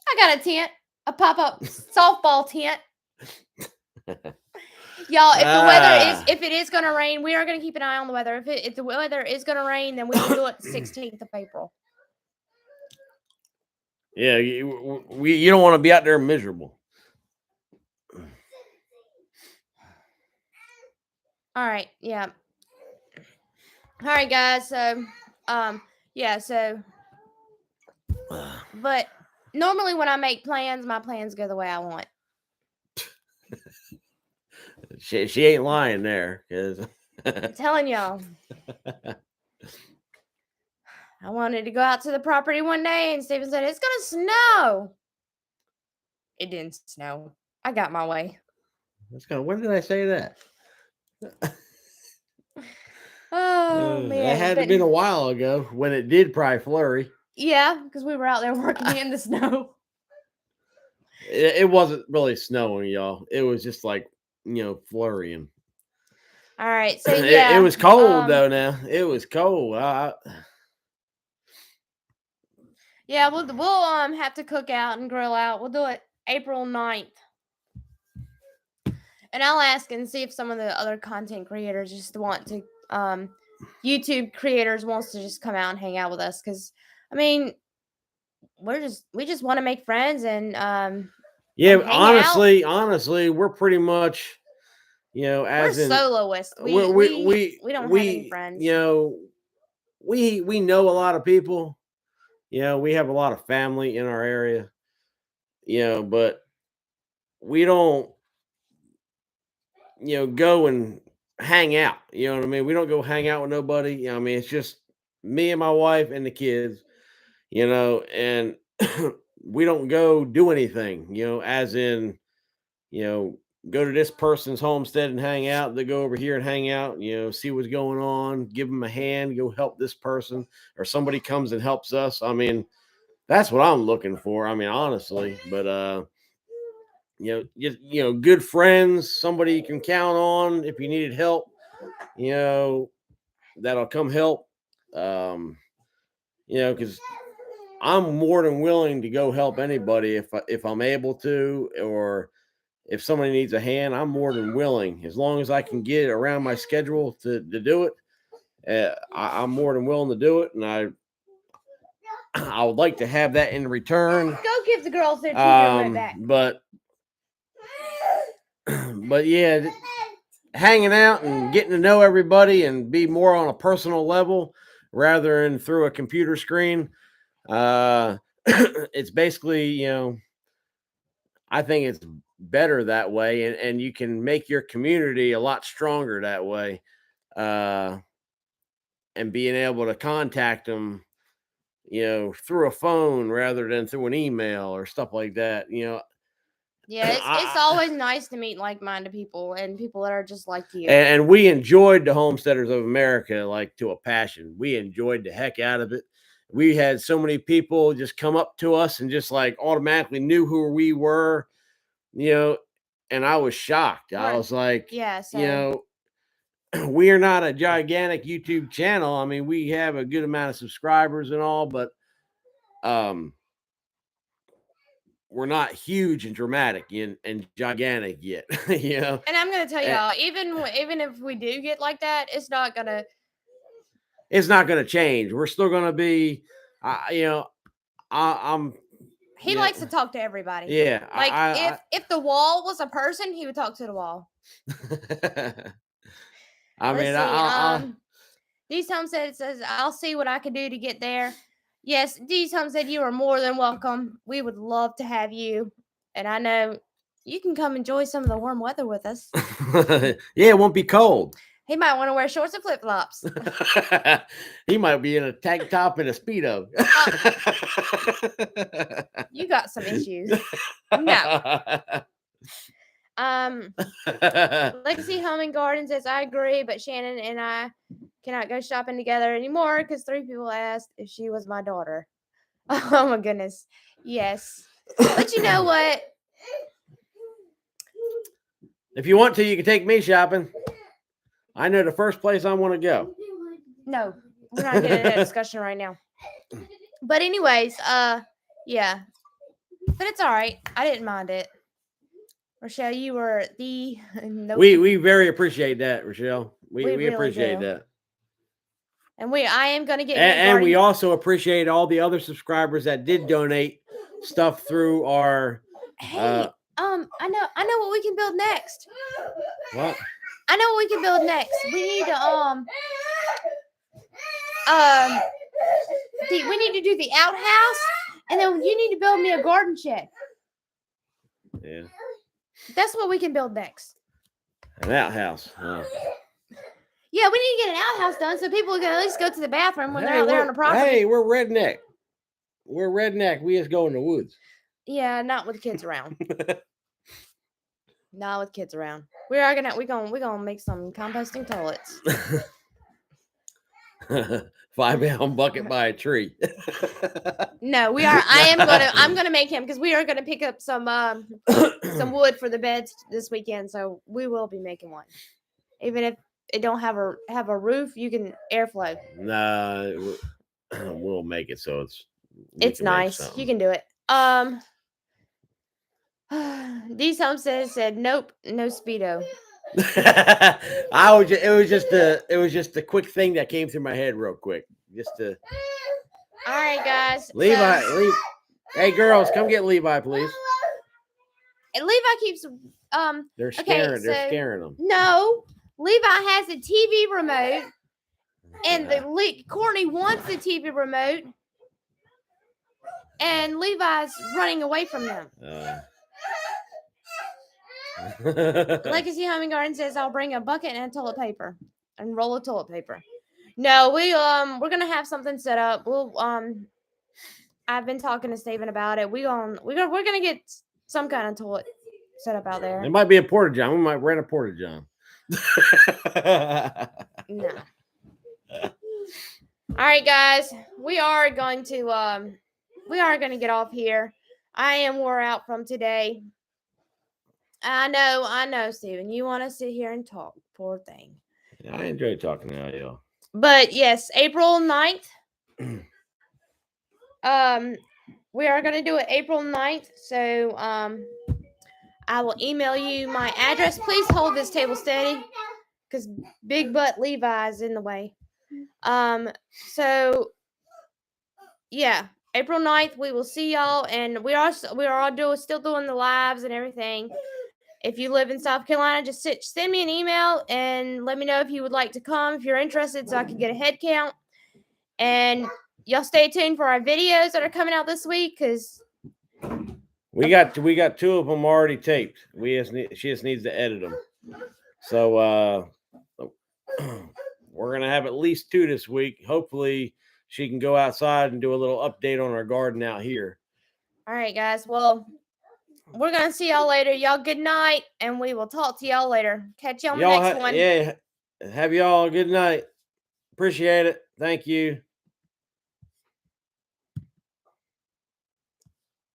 I got a tent, a pop-up softball tent. Y'all, if it is gonna rain, we are gonna keep an eye on the weather. If the weather is gonna rain, then we will do it the 16th of April. Yeah, you don't want to be out there miserable. All right, yeah. All right, guys. So, yeah. So, but normally when I make plans, my plans go the way I want. She ain't lying there, because I'm telling y'all. I wanted to go out to the property one day, and Steven said it's gonna snow. It didn't snow. I got my way. that's kind of. When did I say that? Oh It man, had been a while ago when it did probably flurry. yeah, because we were out there working in the snow. It wasn't really snowing, y'all. It was just like flurrying. All right, so yeah, it was cold though. Now it was cold. Yeah, we'll have to cook out and grill out. We'll do it April 9th. And I'll ask and see if some of the other content creators just want to YouTube creators wants to just come out and hang out with us, cuz I mean, we just want to make friends and yeah, hang honestly, we're pretty much we're as in soloists. We don't have any friends. We know a lot of people. We have a lot of family in our area. But we don't go and hang out. You know what I mean? We don't go hang out with nobody. I mean, it's just me and my wife and the kids, and we don't go do anything, as in, go to this person's homestead and hang out. They go over here and hang out, see what's going on, give them a hand, go help this person, or somebody comes and helps us. I mean, that's what I'm looking for. I mean, honestly, but, good friends, somebody you can count on if you needed help, that'll come help. Because I'm more than willing to go help anybody if I'm able to, or if somebody needs a hand. I'm more than willing, as long as I can get it around my schedule to do it. I'm more than willing to do it, and I would like to have that in return. Go give the girls their t-shirt back. But yeah, hanging out and getting to know everybody and be more on a personal level rather than through a computer screen. It's basically, I think it's better that way, and you can make your community a lot stronger that way. And being able to contact them, through a phone rather than through an email or stuff like that. Yeah, it's always nice to meet like-minded people and people that are just like you. And we enjoyed the Homesteaders of America like to a passion. We enjoyed the heck out of it. We had so many people just come up to us and just like automatically knew who we were, and I was shocked. I was like, yeah, so. We are not a gigantic YouTube channel. I mean, we have a good amount of subscribers and all, but we're not huge and dramatic and gigantic yet, And I'm gonna tell y'all, even if we do get like that, it's not gonna change. We're still gonna be, I'm. He likes to talk to everybody. Yeah, like if the wall was a person, he would talk to the wall. D's Homestead says, I'll see what I can do to get there. Yes, D's Homestead, you are more than welcome. We would love to have you. And I know You can come enjoy some of the warm weather with us. Yeah, it won't be cold. He might want to wear shorts and flip flops. He might be in a tank top and a Speedo. You got some issues. No. Legacy Home and Garden says, I agree, but Shannon and I cannot go shopping together anymore because 3 people asked if she was my daughter. Oh my goodness. Yes. But you know what? If you want to, you can take me shopping. I know the first place I want to go. No, we're not getting into that discussion right now. But anyways, yeah. But it's all right. I didn't mind it. Rochelle, you were the we very appreciate that, Rochelle. We really appreciate do. that. And I am gonna get and we also appreciate all the other subscribers that did donate stuff through our I know what we can build next. What? I know what we can build next. We need to we need to do the outhouse, and then you need to build me a garden shed. Yeah. That's what we can build next. An outhouse. Huh? Yeah, we need to get an outhouse done so people can at least go to the bathroom when they're out there on the property. Hey, we're redneck. We're redneck. We just go in the woods. Yeah, not with kids around. Not with kids around. We're gonna make some composting toilets. 5-gallon bucket by a tree. No, we are. I'm gonna make him because we are gonna pick up some wood for the beds this weekend. So we will be making one, even if it don't have a roof. You can airflow. Nah, we'll make it so it's nice. You can do it. These Homestead said nope, no Speedo. It was just a quick thing that came through my head real quick. All right, guys. Levi, hey girls, come get Levi, please. And Levi keeps they're scaring them. No, Levi has a TV remote, and Courtney wants the TV remote, and Levi's running away from them. Legacy Home and Garden says I'll bring a bucket and toilet paper and roll of toilet paper. No, we're gonna have something set up. We'll I've been talking to Steven about it. We're gonna get some kind of toilet set up out there. It might be a porta john. We might rent a porta john. No. All right, guys. We are going to get off here. I am wore out from today. I know, Steven. You want to sit here and talk. Poor thing. Yeah, I enjoy talking to y'all. But yes, April 9th. We are going to do it April 9th. So, I will email you my address. Please hold this table steady because Big Butt Levi is in the way. So, yeah, April 9th, we will see y'all. And we are still doing the lives and everything. If you live in South Carolina, just send me an email and let me know if you would like to come, if you're interested, so I can get a head count. And y'all stay tuned for our videos that are coming out this week because we got 2 of them already taped. She just needs to edit them. So we're gonna have at least 2 this week. Hopefully, she can go outside and do a little update on our garden out here. All right, guys. Well, we're going to see y'all later. Y'all good night, and we will talk to y'all later. Catch y'all on the next one. Yeah, have y'all a good night. Appreciate it. Thank you.